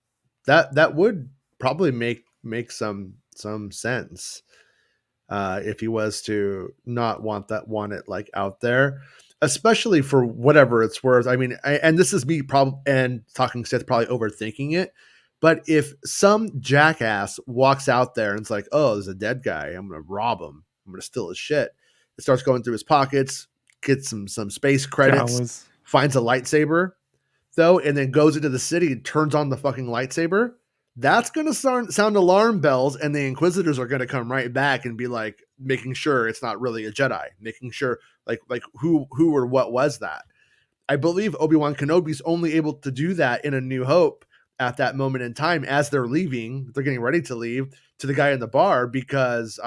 That would probably make some sense if he was to not want it like out there, especially for whatever it's worth. I mean, and this is me and Talking Sith probably overthinking it, but if some jackass walks out there and it's like, oh, there's a dead guy, I'm gonna rob him, I'm gonna steal his shit. It starts going through his pockets, gets some space credits, finds a lightsaber though, and then goes into the city and turns on the fucking lightsaber. That's going to sound alarm bells, and the Inquisitors are going to come right back and be like making sure it's not really a Jedi, making sure like who or what was that. I believe Obi-Wan Kenobi's only able to do that in A New Hope at that moment in time as they're leaving. They're getting ready to leave, to the guy in the bar, because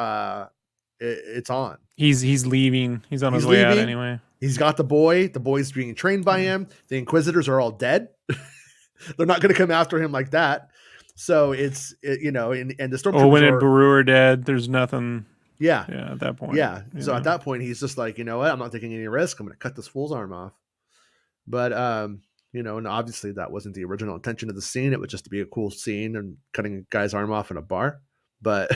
it's on. He's leaving. He's on his way out anyway. He's got the boy. The boy's being trained by him. The Inquisitors are all dead. They're not going to come after him like that. So it's and the Stormtroopers. Owen and Beru are dead. There's nothing. Yeah. At that point. Yeah. So at that point, he's just like, you know what? I'm not taking any risk. I'm going to cut this fool's arm off. But and obviously that wasn't the original intention of the scene. It was just to be a cool scene and cutting a guy's arm off in a bar. But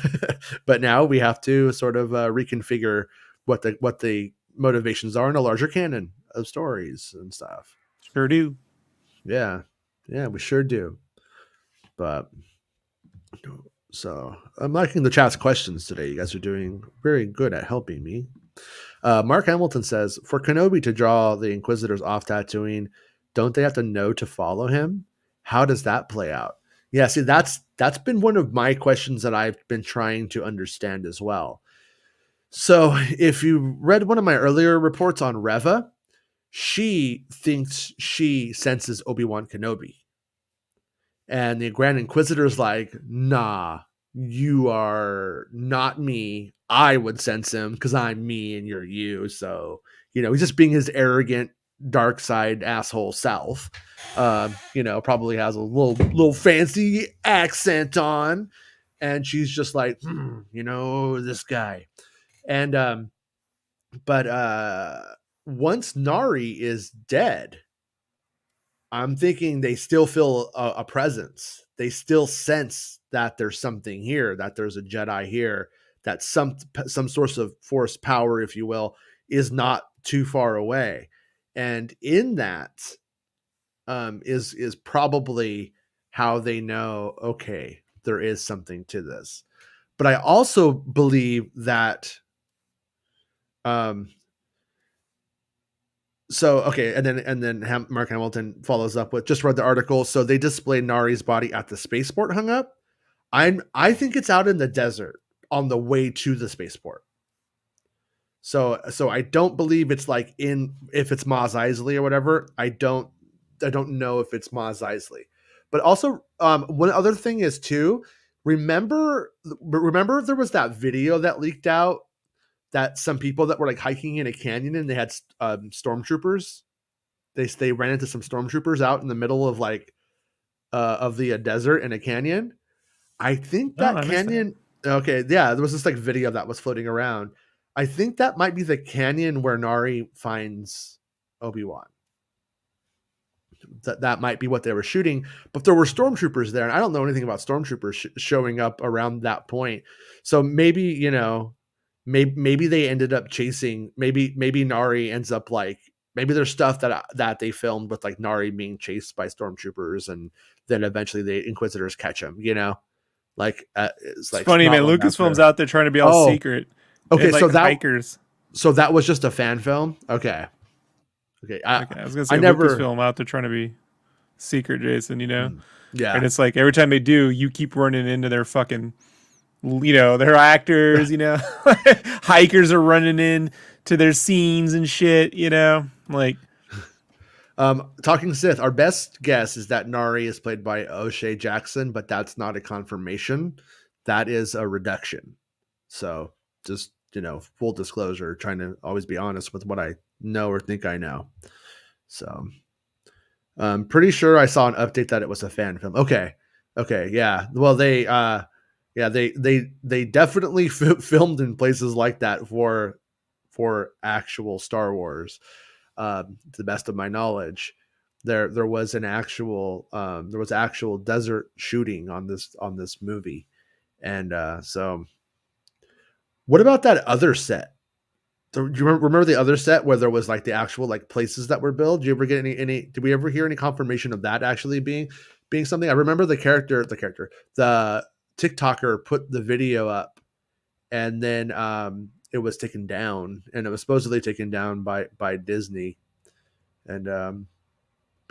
but now we have to sort of reconfigure what the motivations are in a larger canon of stories and stuff. Sure do. Yeah, we sure do. But so I'm liking the chat's questions today. You guys are doing very good at helping me. Mark Hamilton says, for Kenobi to draw the Inquisitors off Tatooine, don't they have to know to follow him? How does that play out? Yeah, see, that's been one of my questions that I've been trying to understand as well. So if you read one of my earlier reports on Reva, she thinks she senses Obi-Wan Kenobi. And the Grand Inquisitor's like, nah, you are not me. I would sense him because I'm me and you're you. So, he's just being his arrogant, dark side asshole self. Probably has a little fancy accent on. And she's just like, this guy. And, but once Nari is dead, I'm thinking they still feel a presence. They still sense that there's something here, that there's a Jedi here, that some source of force power, if you will, is not too far away. And in that is probably how they know, okay, there is something to this. But I also believe that um so okay, and then Mark Hamilton follows up with, just read the article. So they displayed Nari's body at the spaceport hung up. I think it's out in the desert on the way to the spaceport. So I don't believe it's like in, if it's Mos Eisley or whatever. I don't know if it's Mos Eisley. But also, one other thing is too. Remember there was that video that leaked out, that some people that were like hiking in a canyon and they had stormtroopers. They ran into some stormtroopers out in the middle of like of the desert in a canyon. I think Oh, that I missed that. canyon. Okay, yeah, there was this like video that was floating around. I think that might be the canyon where Nari finds Obi-Wan. That might be what they were shooting, but there were stormtroopers there, and I don't know anything about stormtroopers showing up around that point. So maybe, maybe they ended up chasing. Maybe Nari ends up like, maybe there's stuff that they filmed with like Nari being chased by stormtroopers, and then eventually the Inquisitors catch him. Like it's It's like funny, not man. long Lucasfilm's after. out there trying to be all Oh, secret. They okay. had like hikers. So that was just a fan film. Okay. Okay. Okay, I was gonna I say never. Lucasfilm out there trying to be secret, Jason. Yeah. And it's like every time they do, you keep running into their fucking, their actors. Hikers are running in to their scenes and shit. Like. Talking Sith, our best guess is that Nari is played by O'Shea Jackson, but that's not a confirmation. That is a reduction. So just, full disclosure, trying to always be honest with what I know or think I know. So I'm pretty sure I saw an update that it was a fan film. Okay. Okay. Yeah. Well, they definitely filmed in places like that for actual Star Wars. To the best of my knowledge, there was actual desert shooting on this movie. And so what about that other set? Do you remember the other set where there was like the actual like places that were built? Did you ever get any did we ever hear any confirmation of that actually being something? I remember the TikToker put the video up, and then it was taken down, and it was supposedly taken down by Disney. And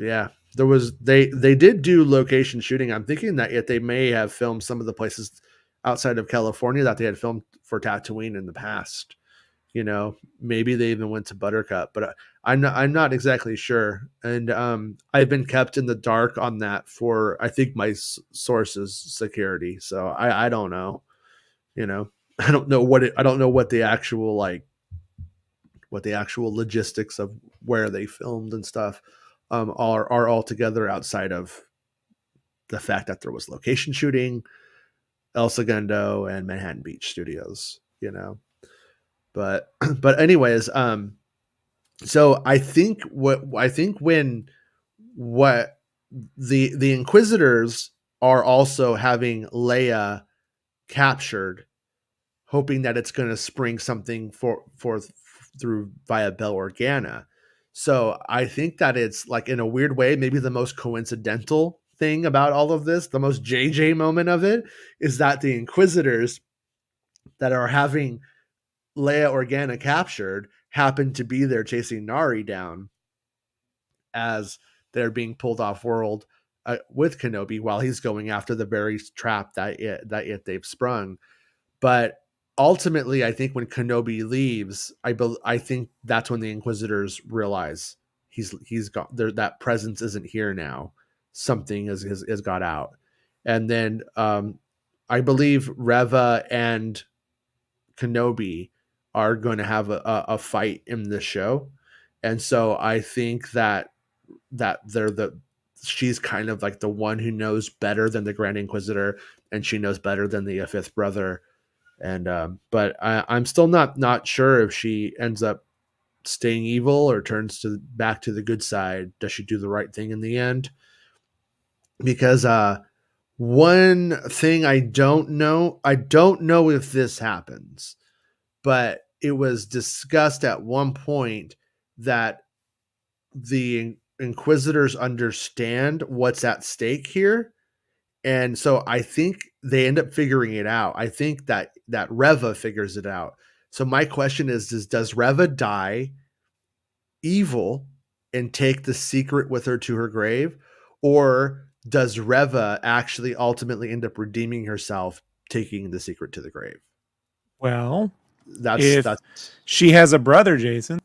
yeah, they did do location shooting. I'm thinking that yet they may have filmed some of the places outside of California that they had filmed for Tatooine in the past. Maybe they even went to Buttercup, but I'm not exactly sure. And I've been kept in the dark on that for, I think, my sources security. So I don't know. I don't know what the actual logistics of where they filmed and stuff are altogether, outside of the fact that there was location shooting, El Segundo and Manhattan Beach Studios. But but anyways, so I think when what the Inquisitors are also having Leia captured, hoping that it's going to spring something for through via Bell Organa. So I think that it's like, in a weird way, maybe the most coincidental thing about all of this, the most JJ moment of it, is that the Inquisitors that are having Leia Organa captured happen to be there chasing Nari down as they're being pulled off world with Kenobi, while he's going after the very trap that they've sprung. But ultimately, I think when Kenobi leaves, I think that's when the Inquisitors realize he's got there, that presence isn't here now. Something has got out, and then I believe Reva and Kenobi are going to have a fight in the show, and so I think that she's kind of like the one who knows better than the Grand Inquisitor, and she knows better than the fifth brother. And but I'm still not sure if she ends up staying evil or turns back to the good side. Does she do the right thing in the end? Because One thing I don't know if this happens, but it was discussed at one point that the Inquisitors understand what's at stake here. And so I think they end up figuring it out. I think that Reva figures it out. So my question is, does Reva die evil and take the secret with her to her grave? Or does Reva actually ultimately end up redeeming herself, taking the secret to the grave? Well, That's if she has a brother, Jason,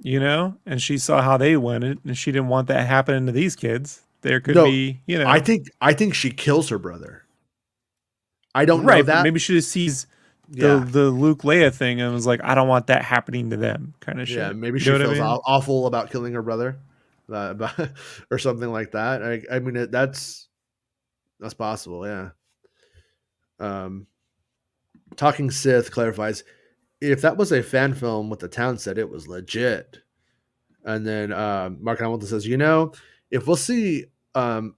and she saw how they went it, and she didn't want that happening to these kids, there could be, I think she kills her brother. I don't know that. But maybe she just sees the Luke Leia thing and was like, I don't want that happening to them, kind of shit. Yeah, maybe she feels awful about killing her brother, or something like that. I mean, that's possible. Yeah. Talking Sith clarifies, if that was a fan film what the town said, it was legit. And then Mark Hamilton says, if we'll see. And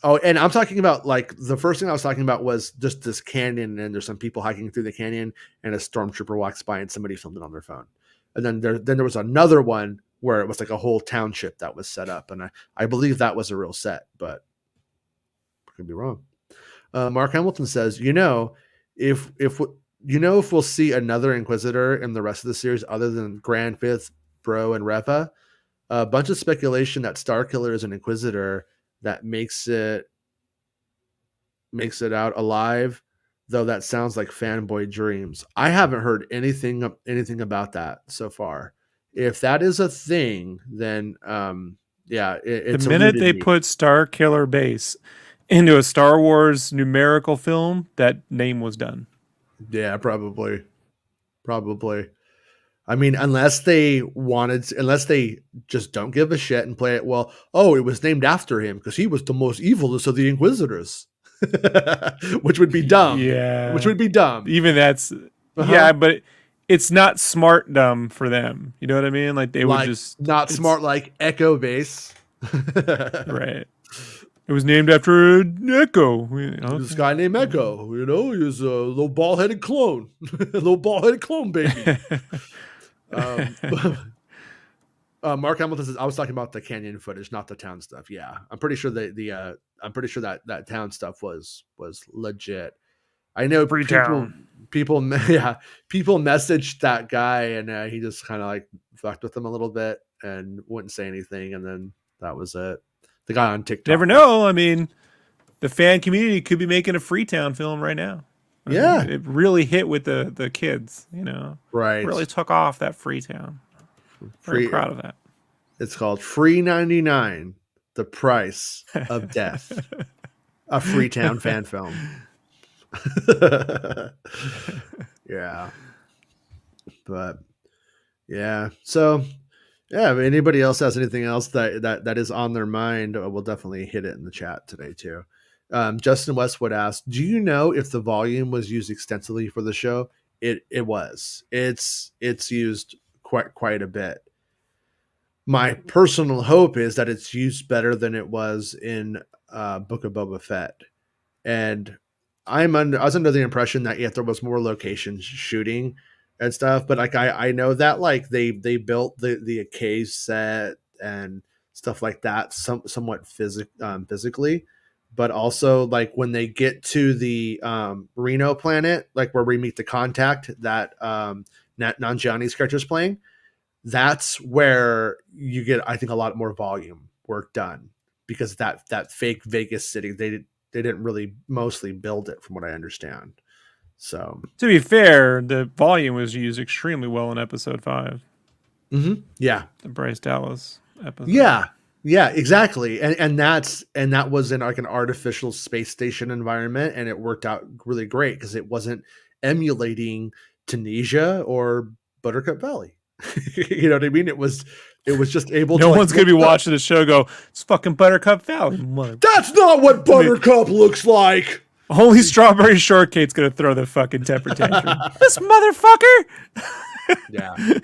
I'm talking about, like, the first thing I was talking about was just this canyon, and there's some people hiking through the canyon, and a stormtrooper walks by, and somebody filmed it on their phone. And then there was another one where it was like a whole township that was set up, and I believe that was a real set, but I could be wrong. Mark Hamilton says, if we'll see another Inquisitor in the rest of the series other than Grand Fifth, Bro, and Reva, a bunch of speculation that Starkiller is an Inquisitor that makes it out alive, though that sounds like fanboy dreams. I haven't heard anything about that so far. If that is a thing, then it's the minute they put Starkiller Base into a Star Wars numerical film, that name was done. Yeah, probably. I mean, unless they just don't give a shit and play it well. Oh, it was named after him because he was the most evilest of the Inquisitors, which would be dumb. Yeah, Even that's yeah, but it's not smart dumb for them. You know what I mean? Like they would just not smart like Echo Base, right? It was named after Echo. This guy named Echo. He was a little bald-headed clone, baby. Mark Hamilton says, I was talking about the canyon footage, not the town stuff. Yeah, I'm pretty sure I'm pretty sure that town stuff was legit. I know people messaged that guy, and he just kind of like fucked with them a little bit and wouldn't say anything, and then that was it. The guy on TikTok. Never know. I mean, the fan community could be making a Freetown film right now. I mean, it really hit with the kids, Right. Really took off that Freetown. Very proud of that. It's called Free 99, The Price of Death. A Freetown fan film. Yeah. But yeah. So yeah, if anybody else has anything else that is on their mind, we'll definitely hit it in the chat today too. Justin Westwood asked, do you know if the volume was used extensively for the show? It was. It's used quite a bit. My personal hope is that it's used better than it was in Book of Boba Fett. And I was under the impression that there was more location shooting and stuff, but like I know that like they built the cave set and stuff like that somewhat physically, but also like when they get to the Reno planet, like where we meet the contact that Nanjiani's character is playing, that's where you get, I think, a lot more volume work done, because that fake Vegas city, they didn't really mostly build it from what I understand. So to be fair, the volume was used extremely well in episode 5. Mm-hmm. Yeah. The Bryce Dallas episode. Yeah, exactly. And that was in like an artificial space station environment, and it worked out really great because it wasn't emulating Tunisia or Buttercup Valley. You know what I mean? It was just able to. No one's gonna be watching the show go, it's fucking Buttercup Valley. That's not what Buttercup looks like. Only Strawberry Shortcake's gonna throw the fucking temper tantrum. This motherfucker. Yeah. Get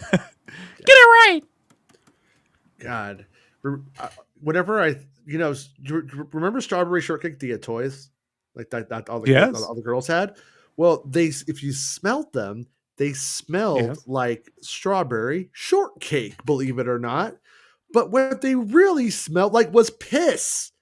it right. God. Whenever remember Strawberry Shortcake, the toys? like that all Yes. the girls had. Well, if you smelled them, they smelled like strawberry shortcake, believe it or not. But what they really smelled like was piss,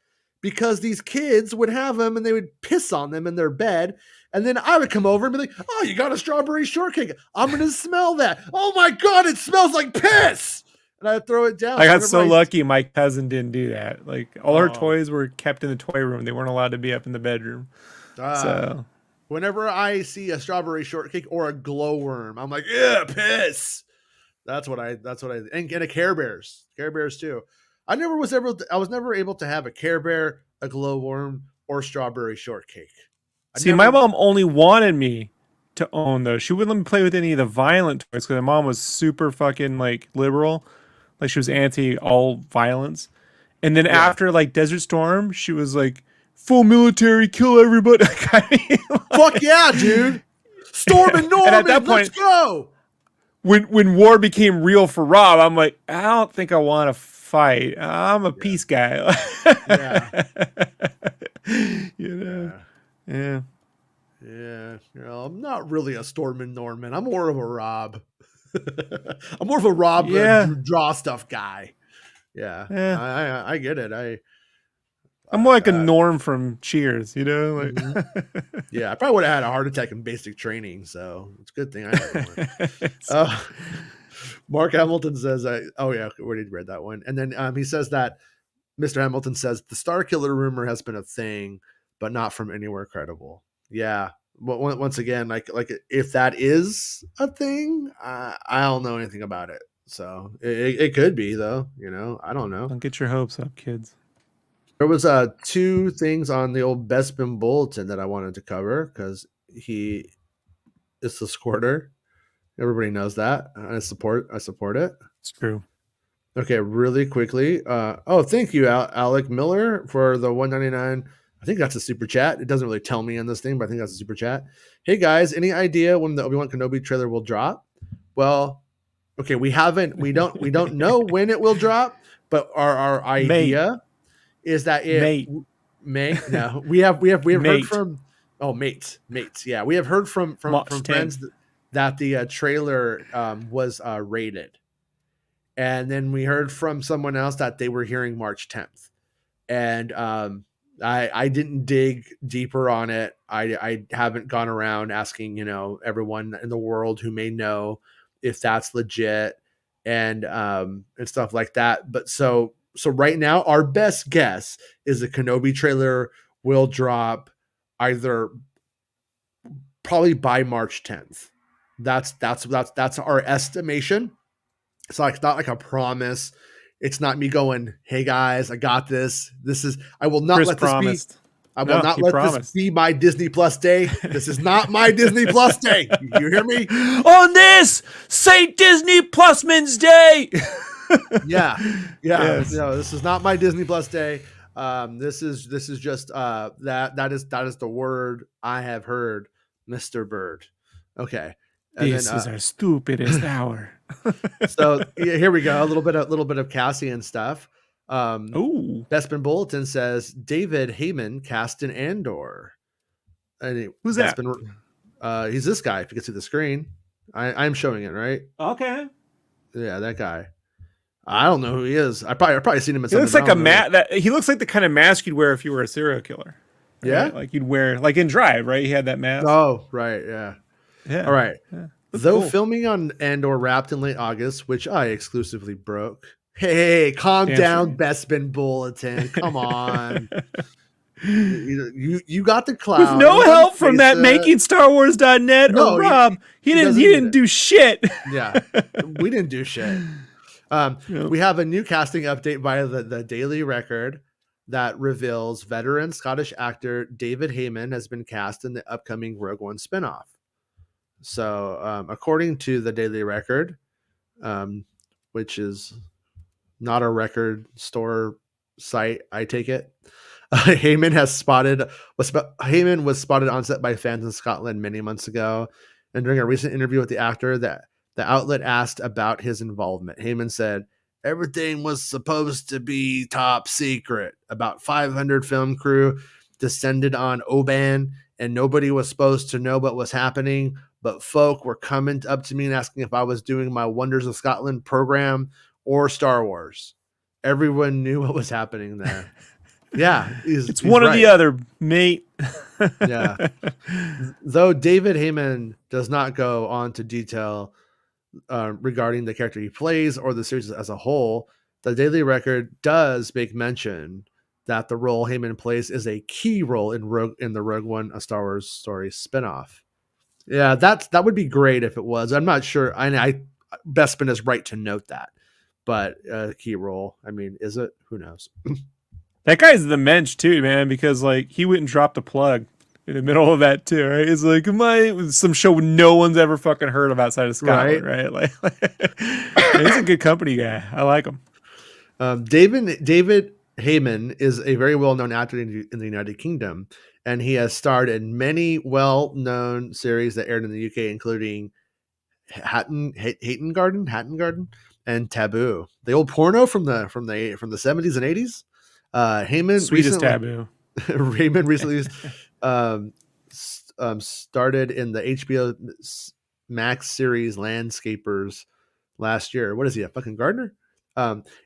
because these kids would have them and they would piss on them in their bed. And then I would come over and be like, oh, you got a strawberry shortcake. I'm going to smell that. Oh my God, it smells like piss. And I'd throw it down. I got so lucky my cousin didn't do that. Like all her toys were kept in the toy room. They weren't allowed to be up in the bedroom. So whenever I see a strawberry shortcake or a glowworm, I'm like, yeah, piss. That's what I and a Care Bears too. I was never able to have a Care Bear, a glowworm, or strawberry shortcake. My mom only wanted me to own those. She wouldn't let me play with any of the violent toys because my mom was super fucking like liberal. Like she was anti all violence. And then after like Desert Storm, she was like full military, kill everybody. Fuck yeah, dude. Storm and Norman, at that point, let's go. When war became real for Rob, I'm like, I don't think I want to fight. I'm a peace guy. You know? Yeah. Yeah. You know, I'm not really a Storm and Norman. I'm more of a Rob. I'm more of a Rob draw stuff guy. Yeah. I get it. I'm more like a Norm from Cheers, you know? Like yeah, I probably would have had a heart attack in basic training, so it's a good thing I had one. Mark Hamilton says, we already read that one. And then he says that Mr. Hamilton says the Starkiller rumor has been a thing, but not from anywhere credible. Yeah. But once again, like if that is a thing, I don't know anything about it. So it could be though, you know, I don't know. Don't get your hopes up, kids. There was two things on the old Bespin Bulletin that I wanted to cover because he is the squirter. Everybody knows that. I support it. It's true. Okay, really quickly. Thank you, Alec Miller, for the $1.99. I think that's a super chat. It doesn't really tell me on this thing, but I think that's a super chat. Hey guys, any idea when the Obi-Wan Kenobi trailer will drop? Well, okay, we don't know when it will drop, but our idea is that it May. No, we have heard from mates. Yeah, we have heard from friends that the trailer was rated, and then we heard from someone else that they were hearing March 10th, and I didn't dig deeper on it. I haven't gone around asking everyone in the world who may know if that's legit and stuff like that. But so right now, our best guess is the Kenobi trailer will drop either probably by March 10th. That's our estimation. It's not like a promise. It's not me going, hey guys, I got this. I will not let this be. I will not let this be my Disney Plus day. This is not my Disney Plus day. You hear me? On this St. Disney Plusman's Day. Yeah. Yes. No, this is not my Disney Plus day. This is just that is the word I have heard, Mr. Bird. Okay. And this is our stupidest hour. So here we go. A little bit of Cassian stuff. Bespin Bulletin says David Heyman cast in Andor. Who's that? He's this guy. If you can see the screen, I'm showing it right. Okay. Yeah, that guy. I don't know who he is. I probably seen him in. He looks like he looks like the kind of mask you'd wear if you were a serial killer. Right? Yeah, like you'd wear like in Drive, right? He had that mask. Oh, right, yeah. All right. Yeah. Though filming on Andor wrapped in late August, which I exclusively broke. Hey, calm down, Bespin Bulletin. Come on. You got the cloud. With no help from that MakingStarWars.net or Rob. He didn't do shit. Yeah, we didn't do shit. We have a new casting update via the Daily Record that reveals veteran Scottish actor David Heyman has been cast in the upcoming Rogue One spinoff. So, according to the Daily Record, which is not a record store site, I take it, Heyman was spotted on set by fans in Scotland many months ago, and during a recent interview with the actor, that the outlet asked about his involvement. Heyman said, "Everything was supposed to be top secret. About 500 film crew descended on Oban, and nobody was supposed to know what was happening, but folk were coming up to me and asking if I was doing my Wonders of Scotland program or Star Wars. Everyone knew what was happening there. Yeah, it's one or the other, mate. Yeah. Though David Heyman does not go on to detail regarding the character he plays or the series as a whole, the Daily Record does make mention that the role Heyman plays is a key role in the Rogue One, a Star Wars story spinoff. Yeah, that would be great if it was. I'm not sure. Bespin is right to note that, but key role. I mean, is it? Who knows? That guy's the mensch too, man, because like he went and dropped a plug in the middle of that too, right? It's like, some show no one's ever fucking heard of outside of Scotland, right? Like, he's a good company guy. I like him. David Heyman is a very well-known actor in the United Kingdom, and he has starred in many well-known series that aired in the UK, including Hatton Garden, and Taboo, the old porno from the 70s and 80s. Heyman Sweetest Taboo. Heyman recently started in the HBO Max series Landscapers last year. What is he, a fucking gardener?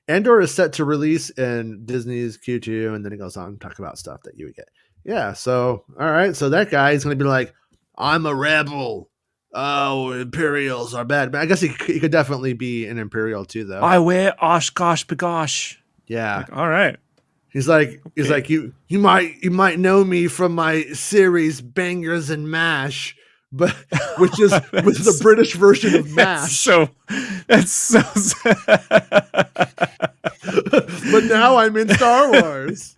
Andor is set to release in Disney's Q2, and then it goes on to talk about stuff that you would get. Yeah, so all right, so that guy is going to be like, I'm a rebel. Oh, Imperials are bad. But I guess he could definitely be an Imperial too, though. I wear Oshkosh Bagosh. Yeah. Like, all right. He's like, you might know me from my series Bangers and Mash, but which is with the British version of MASH. That's so But now I'm in Star Wars.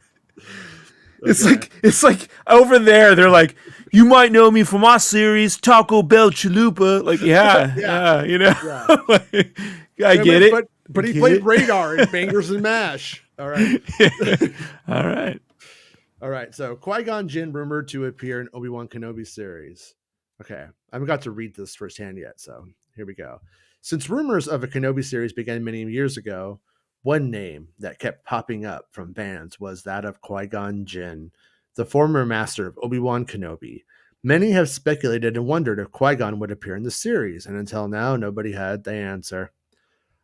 Okay. It's like over there they're like, you might know me from our series Taco Bell Chalupa. Like, yeah, you know. Yeah. Like, I get it. But he played Radar in Bangers and Mash. All right. All right. So Qui-Gon Jinn rumored to appear in Obi-Wan Kenobi series. Okay. I haven't got to read this firsthand yet, so here we go. Since rumors of a Kenobi series began many years ago, one name that kept popping up from fans was that of Qui-Gon Jinn, the former master of Obi-Wan Kenobi. Many have speculated and wondered if Qui-Gon would appear in the series, and until now, nobody had the answer.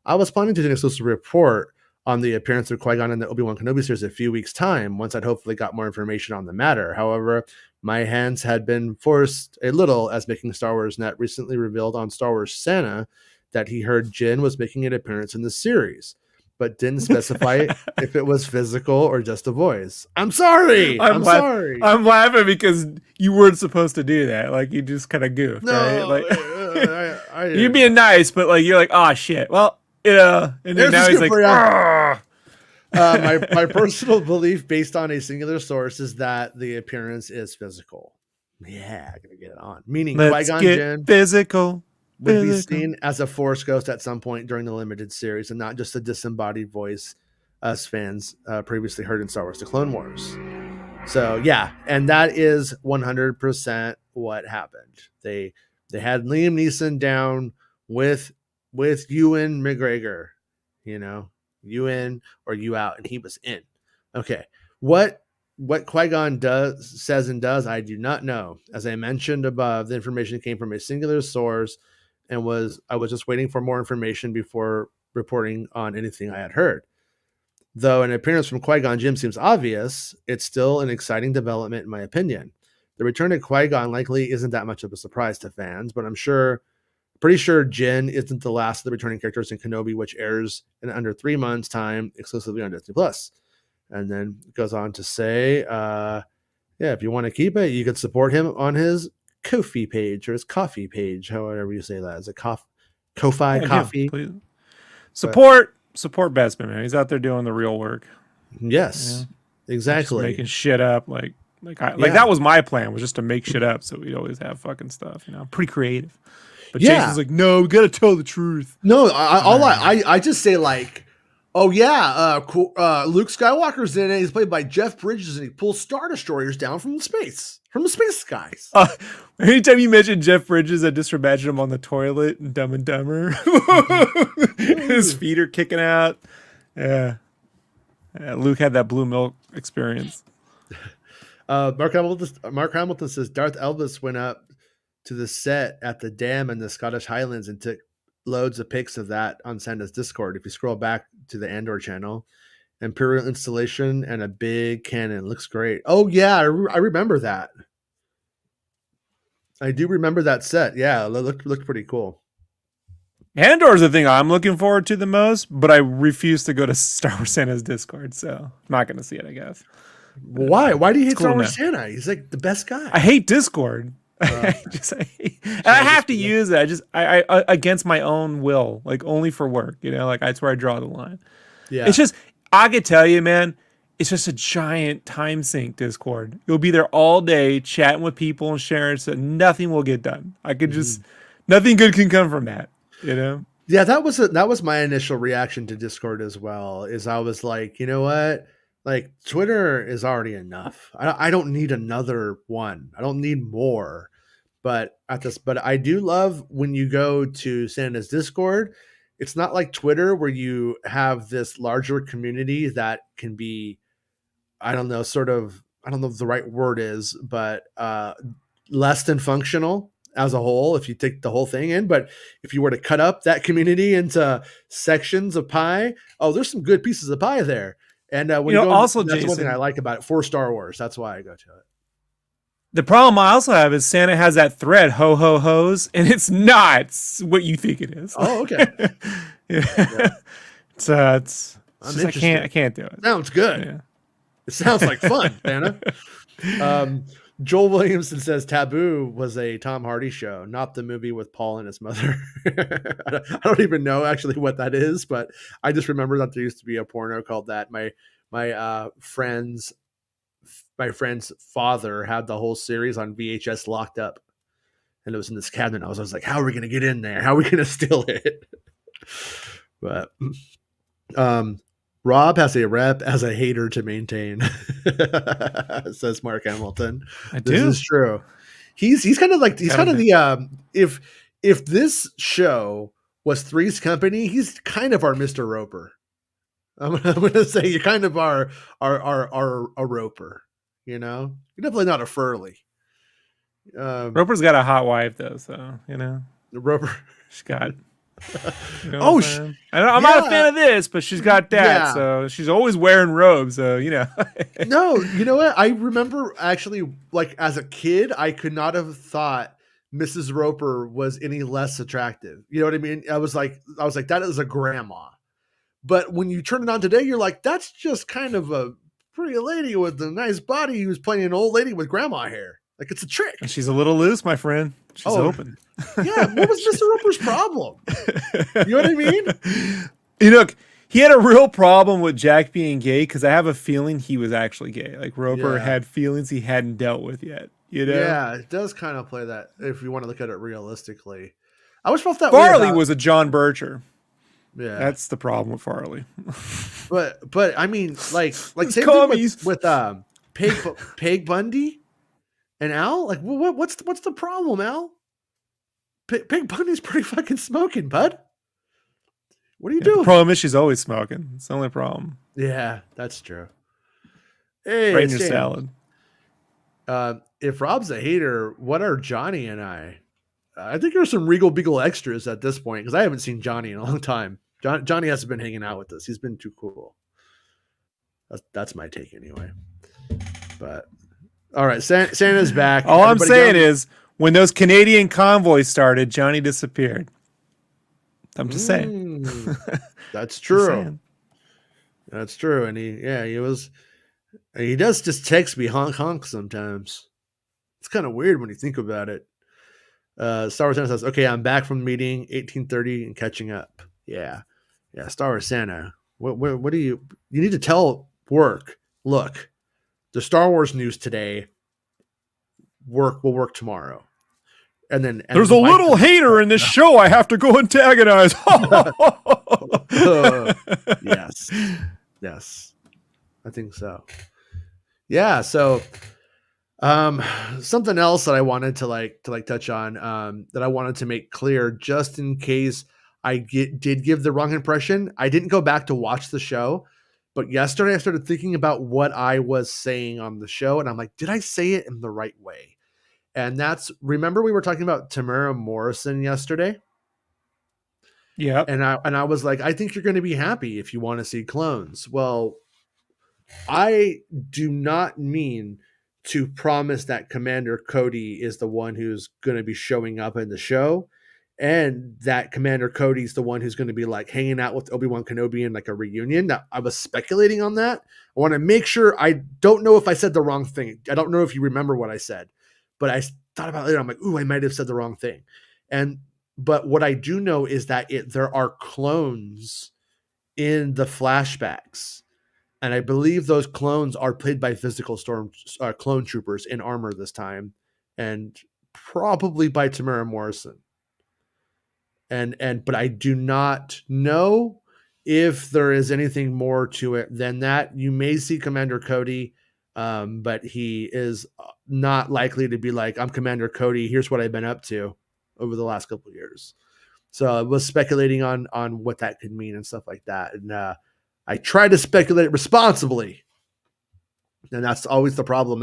I was planning to do an exclusive report on the appearance of Qui-Gon in the Obi-Wan Kenobi series in a few weeks' time, once I'd hopefully got more information on the matter. However, my hands had been forced a little, as MakingStarWars.net recently revealed on Star Wars Santa that he heard Jinn was making an appearance in the series, but didn't specify if it was physical or just a voice. I'm sorry. I'm sorry. I'm laughing because you weren't supposed to do that. Like, you just kind of goofed, right? Like, you're being nice, but like you're like, oh shit. Well, and then now he's like, my personal belief based on a singular source is that the appearance is physical. Yeah, I'm gonna get it on. Meaning Qui-Gon Jinn physical would be seen as a Force ghost at some point during the limited series, and not just a disembodied voice us fans previously heard in Star Wars: The Clone Wars. So yeah, and that is 100% what happened. They had Liam Neeson down with Ewan McGregor, you know, you in or you out, and he was in. Okay, what Qui-Gon says and does, I do not know. As I mentioned above, the information came from a singular source, and I was just waiting for more information before reporting on anything I had heard. Though an appearance from Qui-Gon Jinn seems obvious, it's still an exciting development in my opinion. The return of Qui-Gon likely isn't that much of a surprise to fans, but I'm pretty sure Jinn isn't the last of the returning characters in Kenobi, which airs in under 3 months' time exclusively on Disney Plus. And then it goes on to say, if you want to keep it, you could support him on his Ko-fi page or his coffee page, however you say that. Is it Ko-fi coffee? Please. Support Bestman, man. He's out there doing the real work. Yes, exactly. Just making shit up. Like that was my plan, was just to make shit up so we'd always have fucking stuff. You know, pretty creative. But Jason's like, no, we gotta tell the truth. No, I just say like, oh yeah, Luke Skywalker's in it. He's played by Jeff Bridges, and he pulls Star Destroyers down from the space skies. Anytime you mention Jeff Bridges, I just imagine him on the toilet in Dumb and Dumber. His feet are kicking out. Yeah, Luke had that blue milk experience. Mark Hamilton says Darth Elvis went up to the set at the dam in the Scottish Highlands and took loads of pics of that on Santa's Discord. If you scroll back to the Andor channel, Imperial installation and a big cannon looks great. Oh yeah, I remember that. I do remember that set. Yeah, it looked pretty cool. Andor is the thing I'm looking forward to the most, but I refuse to go to Star Wars Santa's Discord, so I'm not going to see it, I guess. Why? Why do you hate Star Wars Santa? He's like the best guy. I hate Discord. I have to use it. I against my own will, like only for work, like that's where I draw the line. Yeah. It's just, I could tell you, man, it's just a giant time sink Discord. You'll be there all day chatting with people and sharing, so nothing will get done. Nothing good can come from that, Yeah, that was my initial reaction to Discord as well. Is I was like, you know what? Like Twitter is already enough. I don't need another one. I don't need more. But I do love when you go to Santa's Discord. It's not like Twitter where you have this larger community that can be, I don't know if the right word is, but less than functional as a whole if you take the whole thing in. But if you were to cut up that community into sections of pie, there's some good pieces of pie there. And when also, that's Jason, one thing I like about it for Star Wars. That's why I go to it. The problem I also have is Santa has that thread, ho ho ho's, and it's not what you think it is. Oh, okay. Yeah. It's just, I can't do it. Sounds good. Yeah. It sounds like fun, Anna. Joel Williamson says Taboo was a Tom Hardy show, not the movie with Paul and his mother. I don't even know actually what that is, but I just remember that there used to be a porno called that. My friend's father had the whole series on VHS locked up, and it was in this cabinet. I was like, how are we going to get in there? How are we going to steal it? But Rob has a rep as a hater to maintain, says Mark Hamilton. This is true. He's kind of like the if this show was Three's Company, he's kind of our Mr. Roper. I'm gonna say you're kind of our Roper. You're definitely not a Furley. Roper's got a hot wife though, so Roper. She's got. I'm not a fan of this, but she's got that, so she's always wearing robes. So No, you know what? I remember actually, like as a kid, I could not have thought Mrs. Roper was any less attractive. You know what I mean? I was like, that is a grandma. But when you turn it on today, you're like, that's just kind of a pretty lady with a nice body who's playing an old lady with grandma hair. Like it's a trick. And she's a little loose, my friend. She's open. Yeah. What was Mr. Roper's problem? You know what I mean? Look, he had a real problem with Jack being gay because I have a feeling he was actually gay. Like Roper had feelings he hadn't dealt with yet. Yeah, it does kind of play that if you want to look at it realistically. I always felt that Farley was a John Bircher. Yeah, that's the problem with Farley. but I mean, like same thing with Peg Bundy and Al. Like, what's the problem, Al? Peg Bundy's pretty fucking smoking, bud. What are you doing? The problem is she's always smoking. It's the only problem. Yeah, that's true. Hey, right in your salad. If Rob's a hater, what are Johnny and I? I think there's some Regal Beagle extras at this point because I haven't seen Johnny in a long time. Johnny hasn't been hanging out with us. He's been too cool. That's my take anyway. But all right, Santa's back. All I'm saying is when those Canadian convoys started, Johnny disappeared. I'm just saying. That's true. That's true. And he does just text me honk honk sometimes. It's kind of weird when you think about it. Star Wars Santa says, okay, I'm back from the meeting, 1830 and catching up. Yeah. Star Wars Santa. What do you need to tell work? Look, the Star Wars news today will work tomorrow. And then there's a little hater in this show I have to go antagonize. Yes. I think so. Yeah. So, something else that I wanted to touch on, that I wanted to make clear, just in case I did give the wrong impression. I didn't go back to watch the show, But yesterday I started thinking about what I was saying on the show, and I'm like, did I say it in the right way? And remember we were talking about Tamara Morrison yesterday? Yep. And I was like, I think you're going to be happy if you want to see clones. Well, I do not mean to promise that Commander Cody is the one who's going to be showing up in the show, and that Commander Cody's the one who's going to be like hanging out with Obi-Wan Kenobi in like a reunion. Now, I was speculating on that. I want to make sure. I don't know if I said the wrong thing. I don't know if you remember what I said, but I thought about it later. I'm like, ooh, I might have said the wrong thing. But what I do know is that there are clones in the flashbacks, and I believe those clones are played by physical clone troopers in armor this time, and probably by Tamara Morrison. But I do not know if there is anything more to it than that. You may see Commander Cody, but he is not likely to be like, I'm Commander Cody, here's what I've been up to over the last couple of years. So I was speculating on what that could mean and stuff like that. And I try to speculate responsibly, and that's always the problem.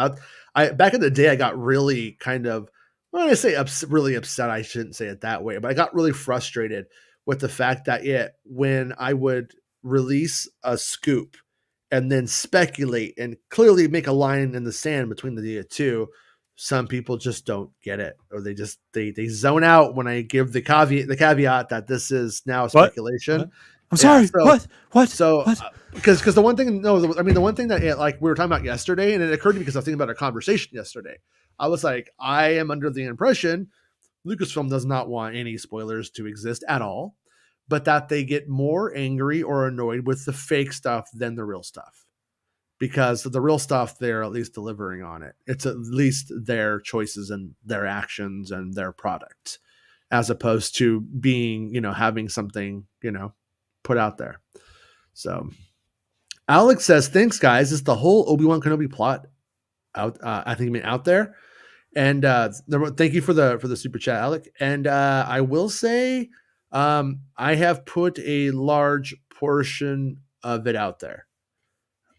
Back in the day, I got really kind of, when I say really upset, I shouldn't say it that way, but I got really frustrated with the fact that when I would release a scoop and then speculate and clearly make a line in the sand between the two, some people just don't get it, or they zone out when I give the caveat that this is now speculation. What? I'm sorry. What? So, what? Because the one thing, the one thing that like we were talking about yesterday, and it occurred to me because I was thinking about a conversation yesterday. I was like, I am under the impression Lucasfilm does not want any spoilers to exist at all, but that they get more angry or annoyed with the fake stuff than the real stuff. Because the real stuff, they're at least delivering on it. It's at least their choices and their actions and their product, as opposed to being, having something, put out there. So Alex says, thanks guys. Is the whole Obi-Wan Kenobi plot out? I think you mean out there. And thank you for the super chat, Alec. And I will say, I have put a large portion of it out there.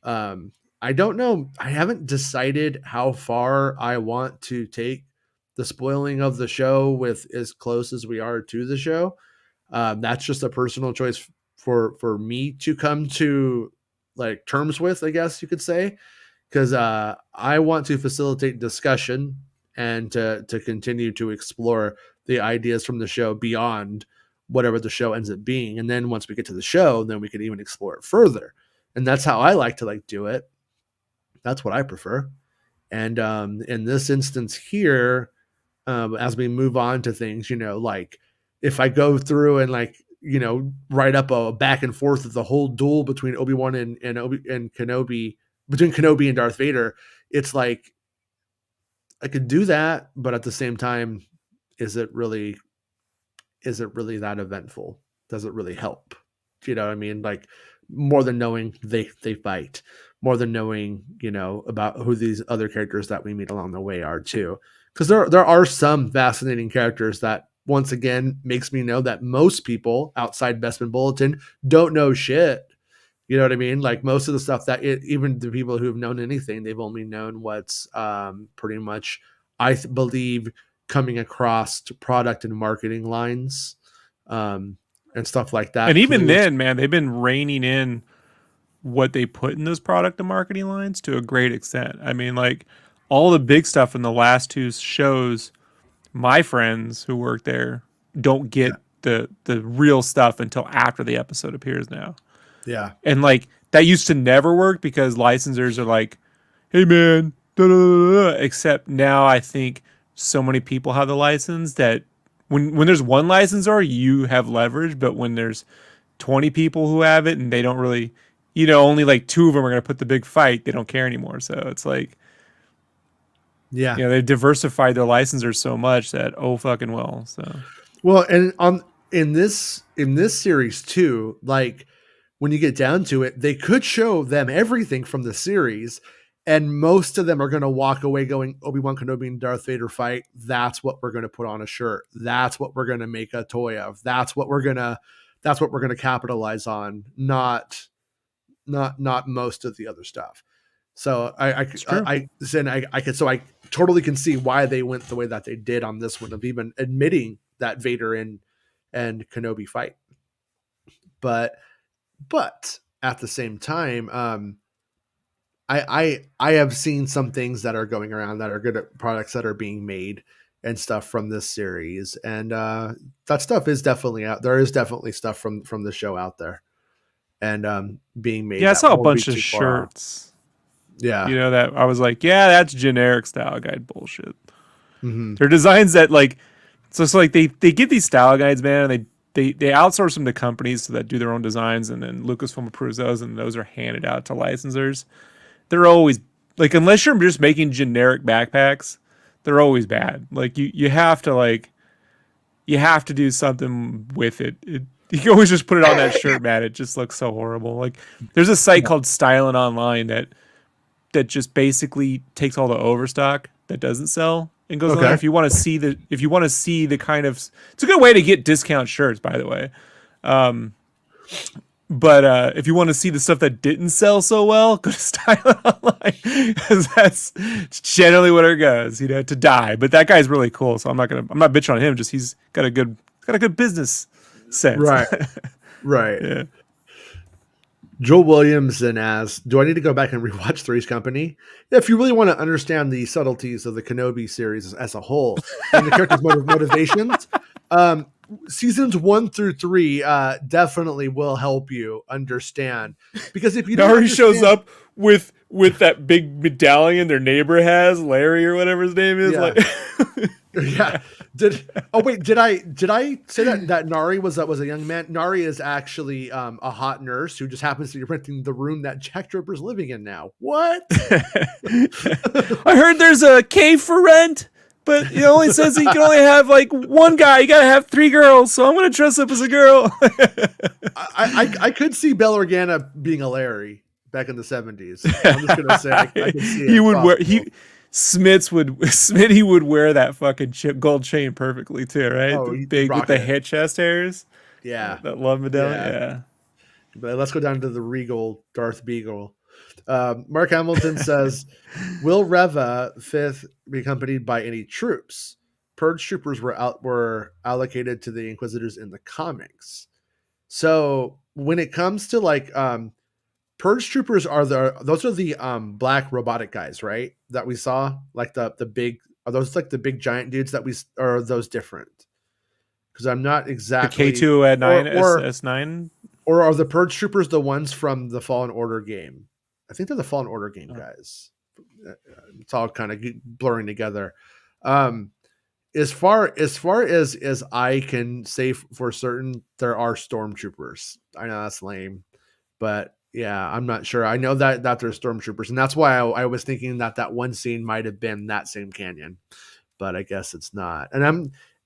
I don't know. I haven't decided how far I want to take the spoiling of the show with as close as we are to the show. That's just a personal choice for me to come to like terms with, I guess you could say, because I want to facilitate discussion and to continue to explore the ideas from the show beyond whatever the show ends up being. And then once we get to the show, then we can even explore it further. And that's how I like to do it. That's what I prefer. And in this instance here, as we move on to things, like if I go through and write up a back and forth of the whole duel between Obi-Wan and Kenobi, between Kenobi and Darth Vader, it's like I could do that, but at the same time, is it really that eventful? Does it really help? You know what I mean? Like, more than knowing they fight, more than knowing, about who these other characters that we meet along the way are too. Because there are some fascinating characters that once again makes me know that most people outside Bespin Bulletin don't know shit. You know what I mean? Like most of the stuff that even the people who have known anything, they've only known what's pretty much, I believe, coming across to product and marketing lines and stuff like that. And even then, man, they've been reining in what they put in those product and marketing lines to a great extent. I mean, like all the big stuff in the last two shows, my friends who work there don't get the real stuff until after the episode appears now. Yeah. And like that used to never work because licensors are like, hey man, da, da, da, da. Except now I think so many people have the license that when there's one licensor, you have leverage, but when there's 20 people who have it and they don't really, only like 2 of them are going to put the big fight, they don't care anymore. So it's like, they've diversified their licensors so much that fucking well. So well, and in this series too, like when you get down to it, they could show them everything from the series, and most of them are going to walk away going, Obi-Wan Kenobi and Darth Vader fight. That's what we're going to put on a shirt. That's what we're going to make a toy of. That's what we're going to capitalize on. Not not most of the other stuff. So I totally can see why they went the way that they did on this one, of even admitting that Vader and Kenobi fight. But at the same time, I have seen some things that are going around that are good at products that are being made and stuff from this series, and that stuff is definitely out. There is definitely stuff from the show out there, and being made. Yeah, I saw a bunch of shirts. Yeah, you know, that I was like, yeah, that's generic style guide bullshit. They're designs that like, so it's like they get these style guides, man, and they outsource them to companies so that do their own designs, and then Lucasfilm approves those, and those are handed out to licensors. They're always like, unless you're just making generic backpacks, they're always bad. Like you have to do something with it. You can always just put it on that shirt, man. It just looks so horrible. Like there's a site called Stylin' Online that just basically takes all the overstock that doesn't sell and goes on there. If you want to see the kind of, it's a good way to get discount shirts, by the way. But if you want to see the stuff that didn't sell so well, go to Stylin' Online, because that's generally what it goes, to die. But that guy's really cool, so I'm not bitching on him. Just he's got a good business sense. Right. Yeah. Joel Williamson asks, do I need to go back and rewatch Three's Company? If you really want to understand the subtleties of the Kenobi series as a whole and the characters' motivations, seasons 1 through 3 definitely will help you understand. Because if you don't Nari shows up with that big medallion their neighbor has, Larry or whatever his name is. Yeah. Did I say that Nari was a young man? Nari is actually a hot nurse who just happens to be renting the room that Jack Draper's living in now. What? I heard there's a cave for rent, but it only says that you can only have like one guy. You gotta have 3 girls, so I'm gonna dress up as a girl. I could see Bell Organa being a Larry back in the 70s. I'm just gonna say I could see he would wear Smitty would wear that fucking gold chain perfectly too, right? Big with the head chest hairs. Yeah, that love medallion. Yeah. But let's go down to the regal Darth Beagle. Mark Hamilton says, "Will Reva fifth be accompanied by any troops? Purge Troopers were allocated to the Inquisitors in the comics. So when it comes to like Purge Troopers are the black robotic guys, right? That we saw, like the big, are those like the big giant dudes that or are those different? Because I'm not exactly the K2 at 9 S9, or are the Purge Troopers the ones from the Fallen Order game? I think they're the Fallen Order game guys. It's all kind of blurring together. As far as I can say for certain, there are stormtroopers. I know that's lame, but yeah, I'm not sure. I know that there's stormtroopers, and that's why I was thinking that one scene might have been that same canyon, but I guess it's not.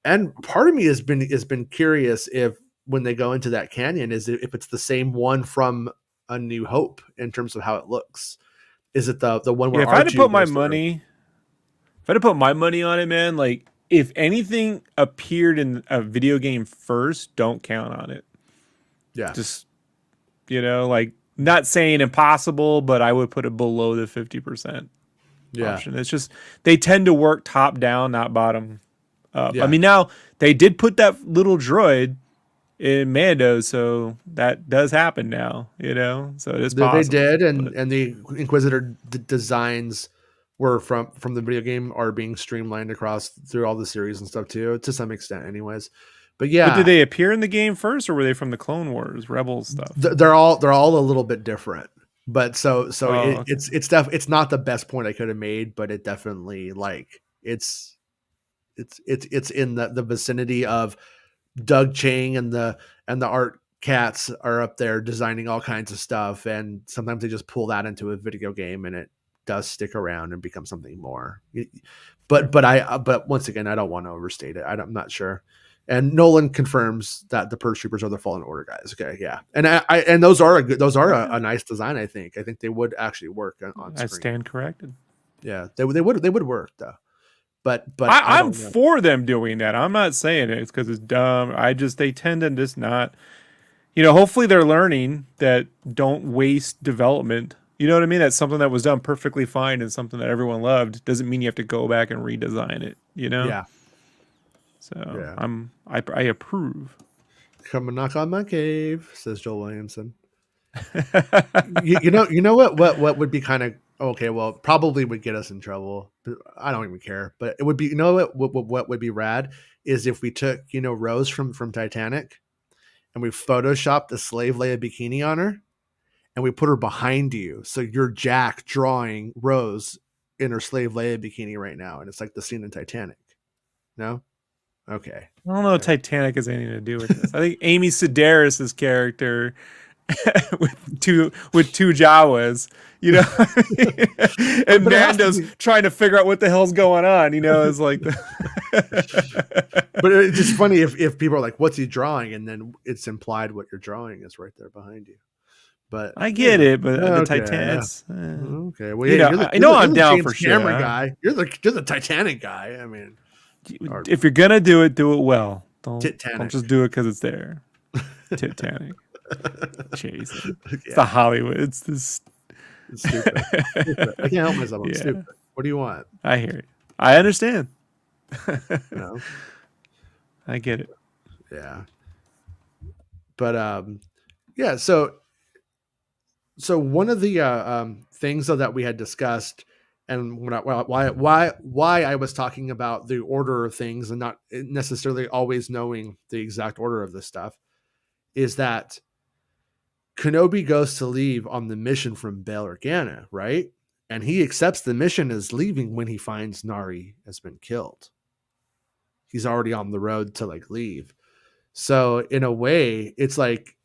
And part of me has been curious if when they go into that canyon, if it's the same one from A New Hope in terms of how it looks. Is it the one where if I had to put my money, on it, man, like if anything appeared in a video game first, don't count on it. Yeah, just like. Not saying impossible, but I would put it below the 50% option. It's just they tend to work top down, not bottom up. Yeah. I mean, now they did put that little droid in Mando, so that does happen now. So it is possible. They did, and the Inquisitor designs were from the video game are being streamlined across through all the series and stuff too, to some extent, anyways. But yeah, but did they appear in the game first, or were they from the Clone Wars, Rebels stuff? They're all a little bit different. But it's not the best point I could have made, but it definitely it's in the vicinity of Doug Chang and the art cats are up there designing all kinds of stuff, and sometimes they just pull that into a video game, and it does stick around and become something more. But once again, I don't want to overstate it. I'm not sure. And Nolan confirms that the Purge Troopers are the Fallen Order guys. Okay, yeah, and those are a nice design. I think they would actually work on screen. I stand corrected. Yeah, they would work though. But I'm for them doing that. I'm not saying it's because it's dumb. They tend to just not. hopefully they're learning that don't waste development. You know what I mean? That's something that was done perfectly fine and something that everyone loved. Doesn't mean you have to go back and redesign it. Yeah. So Yeah. I approve. Come and knock on my cave, says Joel Williamson. you know what would be kind of okay. Well, probably would get us in trouble. But I don't even care. But it would be, what would be rad is if we took Rose from Titanic, and we photoshopped a slave Leia bikini on her, and we put her behind you, so you're Jack drawing Rose in her slave Leia bikini right now, and it's like the scene in Titanic. No. Okay. I don't know if Titanic has anything to do with this. I think Amy Sedaris' character with two Jawas, and Mando's trying to figure out what the hell's going on. It's like, but it's just funny if people are like, "What's he drawing?" and then it's implied what you're drawing is right there behind you. But I get it, but the Titanic. Okay, well, I'm down for camera guy. You're the Titanic guy. I mean, if you're gonna do it well. Don't just do it because it's there. Titanic. Jeez. It's the Hollywood. It's this. It's stupid. I can't help myself. I'm stupid. What do you want? I hear it. I understand. No. I get it. Yeah. But yeah. So one of the things that we had discussed, and why I was talking about the order of things and not necessarily always knowing the exact order of this stuff, is that Kenobi goes to leave on the mission from Bail Organa, right? And he accepts the mission as leaving when he finds Nari has been killed. He's already on the road to leave. So in a way, it's like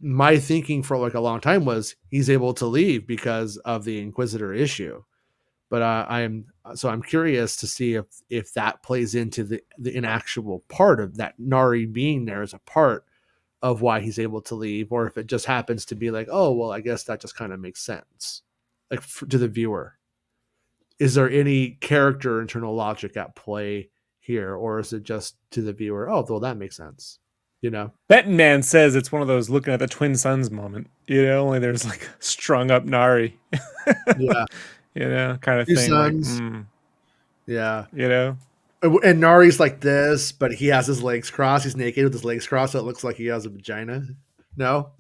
my thinking for a long time was he's able to leave because of the Inquisitor issue. But I'm curious to see if that plays into an actual part of that, Nari being there as a part of why he's able to leave, or if it just happens to be like, oh, well, I guess that just kind of makes sense, to the viewer. Is there any character internal logic at play here, or is it just to the viewer? Oh, well, that makes sense. Betting Man says it's one of those looking at the twin suns moment. Only there's strung up Nari. Yeah. Kind of Two thing. sons. Yeah. And Nari's like this, but he has his legs crossed. He's naked with his legs crossed, so it looks like he has a vagina. No?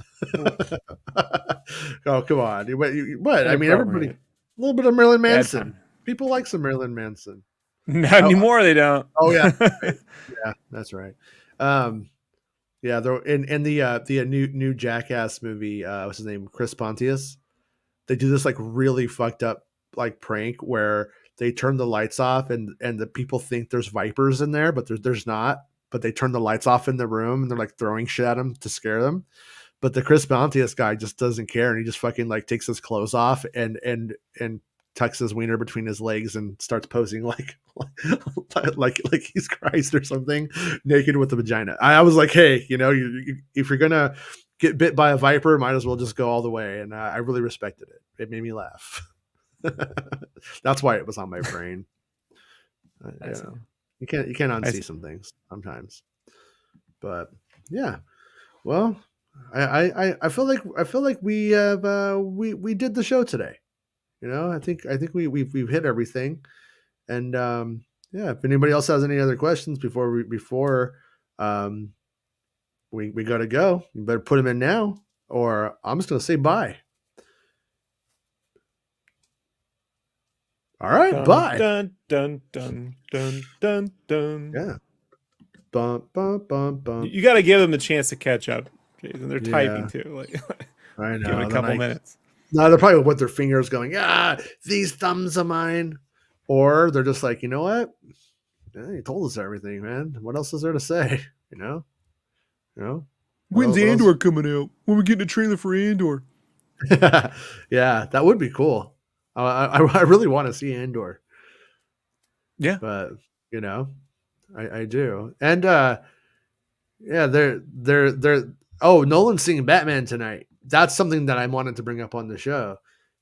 Oh, come on. What? I mean, everybody, a little bit of Marilyn Manson. People like some Marilyn Manson. Not anymore, they don't. Oh, yeah. Yeah, that's right. Yeah, in the new Jackass movie, what's his name? Chris Pontius. They do this really fucked up prank where they turn the lights off and the people think there's vipers in there, but there's not. But they turn the lights off in the room and they're throwing shit at them to scare them. But the Chris Pontius guy just doesn't care, and he just fucking takes his clothes off and tucks his wiener between his legs and starts posing like he's Christ or something, naked with a vagina. I was like, hey, if you're gonna get bit by a viper, might as well just go all the way. And I really respected it. It made me laugh. That's why it was on my brain. You can't unsee some things sometimes. But yeah, well, I feel like we have we did the show today. I think we've hit everything. And yeah, if anybody else has any other questions before we gotta go, you better put them in now, or I'm just gonna say bye. All right, dun, bye. Dun dun dun dun dun dun. Yeah. Bum, bum, bum, bum. You got to give them the chance to catch up, Jason. They're typing too. I know. Give it a couple minutes. No, they're probably with their fingers going, these thumbs of mine. Or they're just like, you know what? Yeah, you told us everything, man. What else is there to say? When's Andor coming out? When we getting a trailer for Andor? Yeah, that would be cool. I really want to see Andor. Yeah, but I do. And yeah, they're Nolan's seeing Batman tonight. That's something that I wanted to bring up on the show.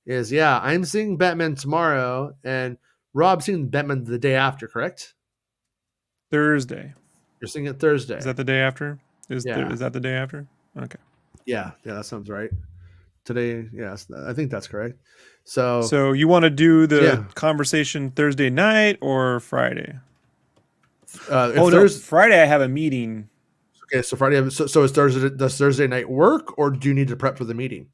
I'm seeing Batman tomorrow, and Rob's seeing Batman the day after, correct? Thursday. You're seeing it Thursday. Is that the day after? Is that the day after? Okay. Yeah, that sounds right. Today, yes, I think that's correct. So So you want to do the yeah, conversation Thursday night or Friday? if Oh no, there's Friday I have a meeting. okay, so Friday. So is Thursday? Does Thursday night work, or do you need to prep for the meeting?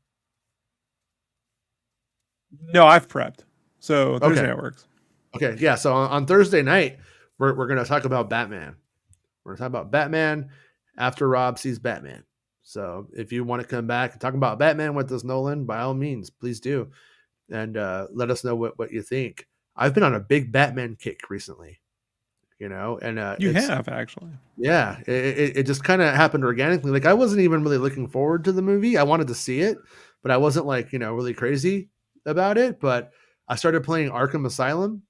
No, I've prepped. So Thursday Okay, night works. okay, yeah. So on Thursday night, we're gonna talk about Batman. We're gonna talk about Batman after Rob sees Batman. So if you want to come back and talk about Batman with us, Nolan, by all means, please do, and let us know what you think. I've been on a big Batman kick recently, and You have actually. yeah, it just kind of happened organically. Like I wasn't even really looking forward to the movie. I wanted to see it, but I wasn't like really crazy about it. But I started playing Arkham Asylum,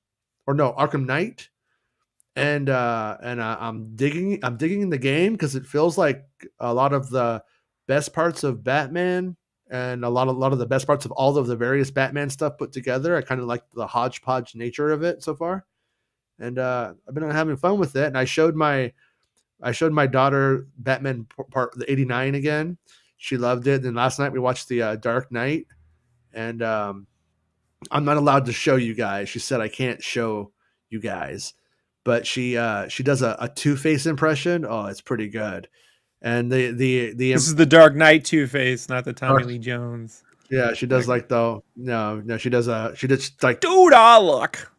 or no, Arkham Knight, and I'm digging the game because it feels like a lot of the best parts of Batman and a lot of the best parts of all of the various Batman stuff put together. I kind of like the hodgepodge nature of it so far, and I've been having fun with it. And I showed my daughter Batman part the '89 again. She loved it. And last night we watched the Dark Knight, and I'm not allowed to show you guys. She said I can't show you guys, but she does a Two-Face impression. Oh, it's pretty good. And This is the Dark Knight Two-Face, not the Tommy Dark, Lee Jones. yeah, she does like the no she does like Dude, I look.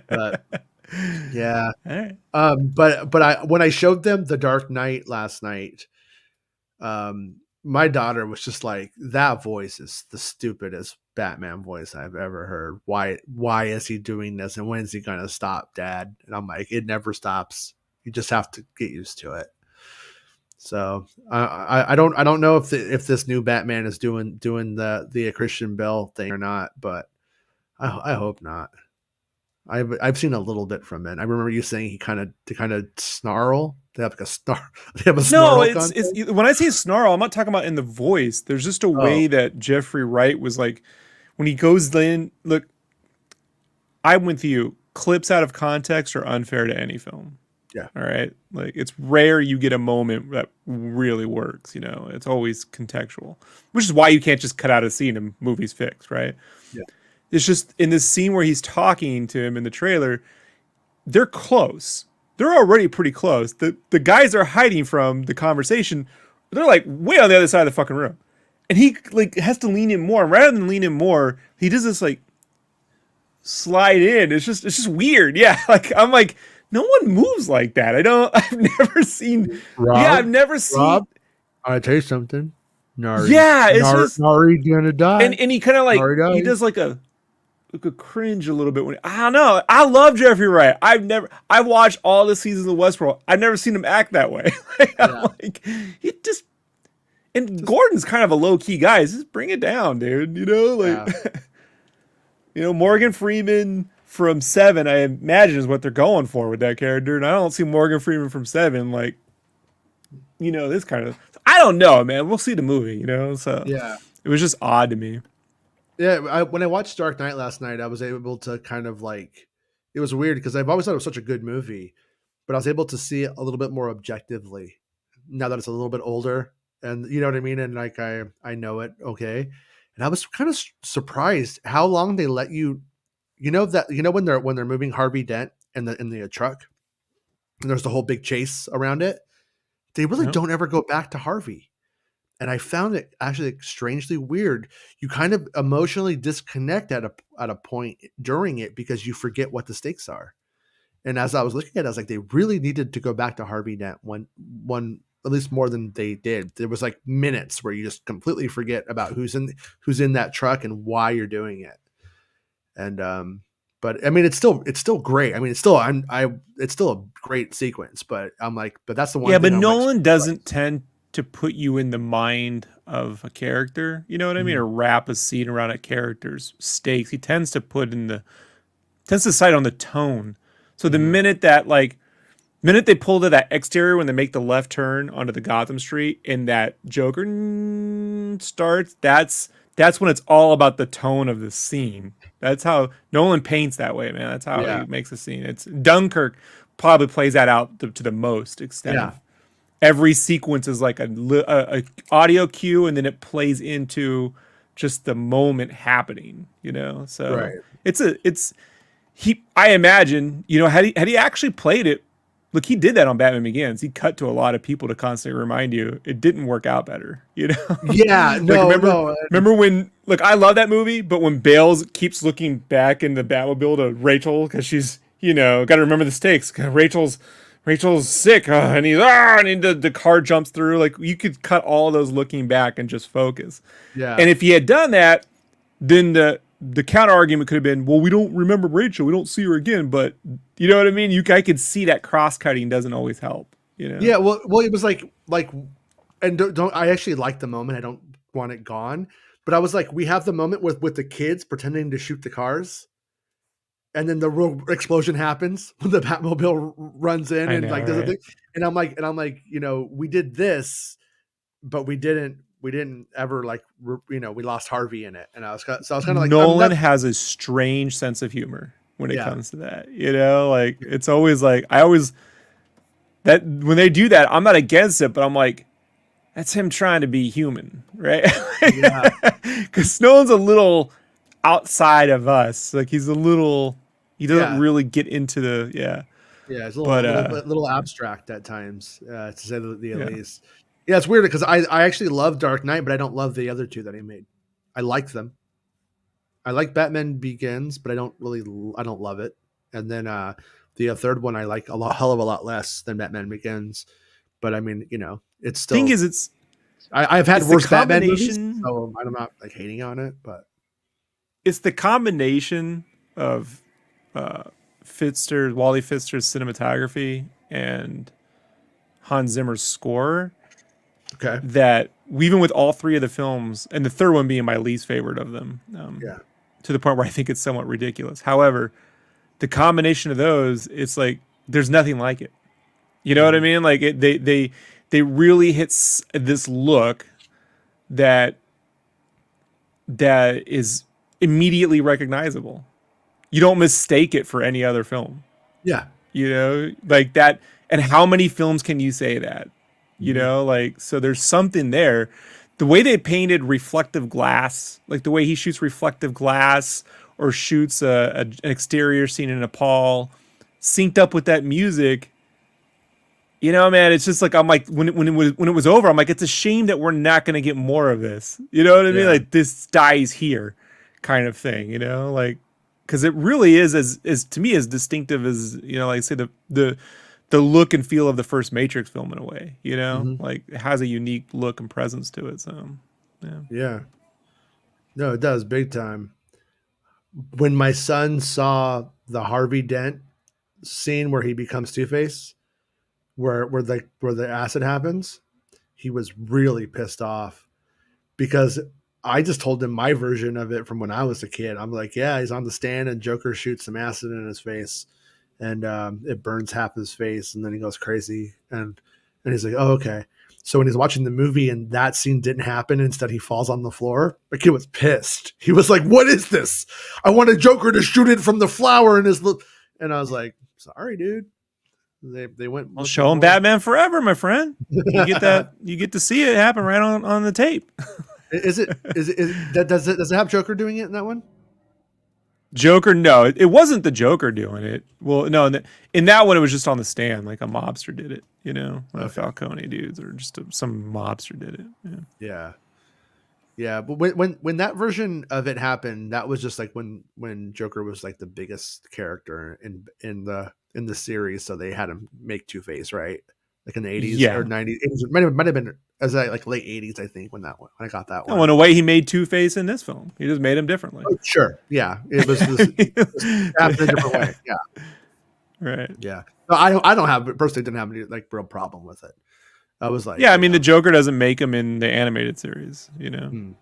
but yeah. All right. But I when I showed them the Dark Knight last night, my daughter was just like, "That voice is the stupidest Batman voice I've ever heard. Why is he doing this? And when is he gonna stop, Dad?" And I'm like, "It never stops. You just have to get used to it." So I don't know if this new Batman is doing the Christian Bale thing or not, but I hope not. I've seen a little bit from it. I remember you saying he kind of snarl. They have like a snarl. They have a No, snarl contest. it's when I say snarl, I'm not talking about in the voice. There's just a Oh way that Jeffrey Wright was like when he goes in. Look, I'm with you. Clips out of context are unfair to any film. yeah, All right, like it's rare you get a moment that really works. It's always contextual, which is why you can't just cut out a scene and movies fixed, right? yeah, It's just in this scene where he's talking to him in the trailer, they're close. They're already pretty close. The guys are hiding from the conversation. They're like way on the other side of the fucking room. And he like has to lean in more. And rather than lean in more, he does this like slide in. It's just weird. Yeah. Like I'm like, no one moves like that. I've never seen I've never seen Rob, I tell you something. Yeah, it's just Nari gonna die. and he kind of like Nari he dies. does like a cringe a little bit when I don't know. I love Jeffrey Wright. I've watched all the seasons of Westworld. I've never seen him act that way. I'm like he just and Gordon's kind of a low key guy. Just bring it down, dude. Morgan Freeman from Seven, I imagine is what they're going for with that character, and I don't see Morgan Freeman from Seven like this kind of. I don't know, man. We'll see the movie, So Yeah. it was just odd to me. Yeah, when I watched Dark Knight last night, I was able to kind of like it was weird because I've always thought it was such a good movie, but I was able to see it a little bit more objectively now that it's a little bit older, and you know what I mean, and like I know it okay, and I was kind of surprised how long they let when they're moving Harvey Dent in the truck, and there's the whole big chase around it. They really don't ever go back to Harvey. And I found it actually strangely weird. You kind of emotionally disconnect at a point during it because you forget what the stakes are. And as I was looking at it, I was like, they really needed to go back to Harvey Dent one at least more than they did. There was like minutes where you just completely forget about who's in that truck and why you're doing it. And but I mean, it's still great. I mean, it's still a great sequence. But I'm like, but that's the one. Yeah, thing but I'm Nolan like, doesn't tend to put you in the mind of a character. You know what I mean? Or wrap a scene around a character's stakes. He tends to cite on the tone. So the minute they pull to that exterior when they make the left turn onto the Gotham Street and that Joker starts, that's when it's all about the tone of the scene. That's how Nolan paints that way, man. That's how he makes a scene. It's Dunkirk probably plays that out to the most extent. Yeah. every sequence is like a audio cue, and then it plays into just the moment happening, you know? So Right. it's I imagine, you know, had he actually played it, look, he did that on Batman Begins. He cut to a lot of people to constantly remind you it didn't work out better, you know? Yeah, Like no, no. remember when, look, I love that movie, but when Bales keeps looking back in the Batmobile to Rachel because she's, you know, got to remember the stakes. Rachel's sick, and and the car jumps through. Like, you could cut all those looking back and just focus. Yeah. And if he had done that, then the counter argument could have been, well, we don't remember Rachel, we don't see her again. But you know what I mean? I could see that cross cutting doesn't always help. You know? Yeah, well, it was like, and don't I actually like the moment. I don't want it gone, but I was like, we have the moment with the kids pretending to shoot the cars, and then the real explosion happens when the Batmobile runs in and like does a thing. And I'm like, you know, we did this, but we didn't ever like, you know, we lost Harvey in it. And I was kind of like, Nolan has a strange sense of humor when it comes to that. You know, like, it's always like, that when they do that, I'm not against it, but I'm like, that's him trying to be human, right? Yeah. Because Snowden's a little outside of us. Like, he doesn't really get into the, Yeah, it's a little abstract at times, to say the least. Yeah, it's weird because I actually love Dark Knight, but I don't love the other two that he made. I like them. I like Batman Begins, but I don't love it. And then the third one I like hell of a lot less than Batman Begins. But I mean, you know, it's still. Thing is, I've had worse Batman movies, so I'm not like hating on it, but it's the combination of Wally Pfister's cinematography and Hans Zimmer's score. Okay. That even with all three of the films, and the third one being my least favorite of them, to the point where I think it's somewhat ridiculous. However, the combination of those, it's like there's nothing like it. You know what I mean? Like, they really hit this look that is immediately recognizable. You don't mistake it for any other film. Yeah. You know, like that. And how many films can you say that? You know, like, so there's something there. The way they painted reflective glass, like the way he shoots reflective glass or shoots an exterior scene in Nepal, synced up with that music. You know, man, it's just like, I'm like, when it was over, I'm like, it's a shame that we're not going to get more of this. You know what I mean? Like, this dies here kind of thing, you know, like, because it really is as to me as distinctive as, you know, like, say the look and feel of the first Matrix film in a way, you know, like, it has a unique look and presence to it. So, yeah, no, it does big time. When my son saw the Harvey Dent scene where he becomes Two-Face, where the acid happens, he was really pissed off because I just told him my version of it from when I was a kid. I'm like, yeah, he's on the stand and Joker shoots some acid in his face, and it burns half his face, and then he goes crazy, and he's like, oh, okay. So when he's watching the movie and that scene didn't happen, instead he falls on the floor, the kid was pissed. He was like, what is this? I want a Joker to shoot it from the flower in his lip. And I was like, sorry, dude. They went. I'll show him Batman Forever, my friend. You get that. You get to see it happen right on the tape. Does it have Joker doing it in that one? Joker, no, it wasn't the Joker doing it. Well, no, in that one, it was just on the stand, like a mobster did it, you know, like Falcone dudes, or just some mobster did it. Yeah. But when that version of it happened, that was just like when Joker was like the biggest character in the series, so they had him make Two-Face, right? Like in the 80s or 90s. It might have been as like late 80s, I think, when I got that one. Oh, in a way, he made Two-Face in this film. He just made him differently. Oh, sure. Yeah. It was happened a different way. Yeah. Right. Yeah. No, I don't have personally didn't have any like real problem with it. I was like, yeah, I mean, the Joker doesn't make him in the animated series, you know?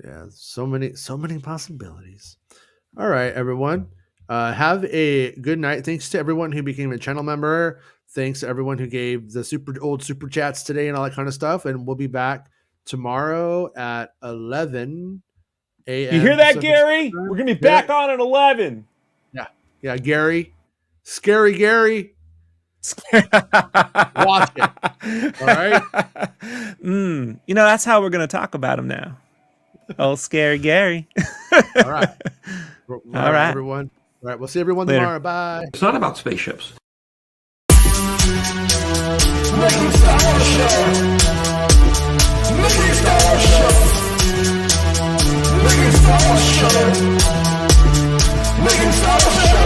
Yeah. So many possibilities. All right, everyone. Have a good night. Thanks to everyone who became a channel member. Thanks to everyone who gave the super chats today and all that kind of stuff. And we'll be back tomorrow at 11 a.m. You hear that, Gary? We're going to be back on at 11. Yeah. Yeah, Gary. Scary Gary. Watch it. All right. That's how we're gonna talk about him now. Oh, Scary Gary. All right. All right, everyone. All right, we'll see everyone tomorrow. Bye. It's not about spaceships. Making Star Wars Show. Making Star Wars Show. Making Star Wars Show. Making Star Wars Show.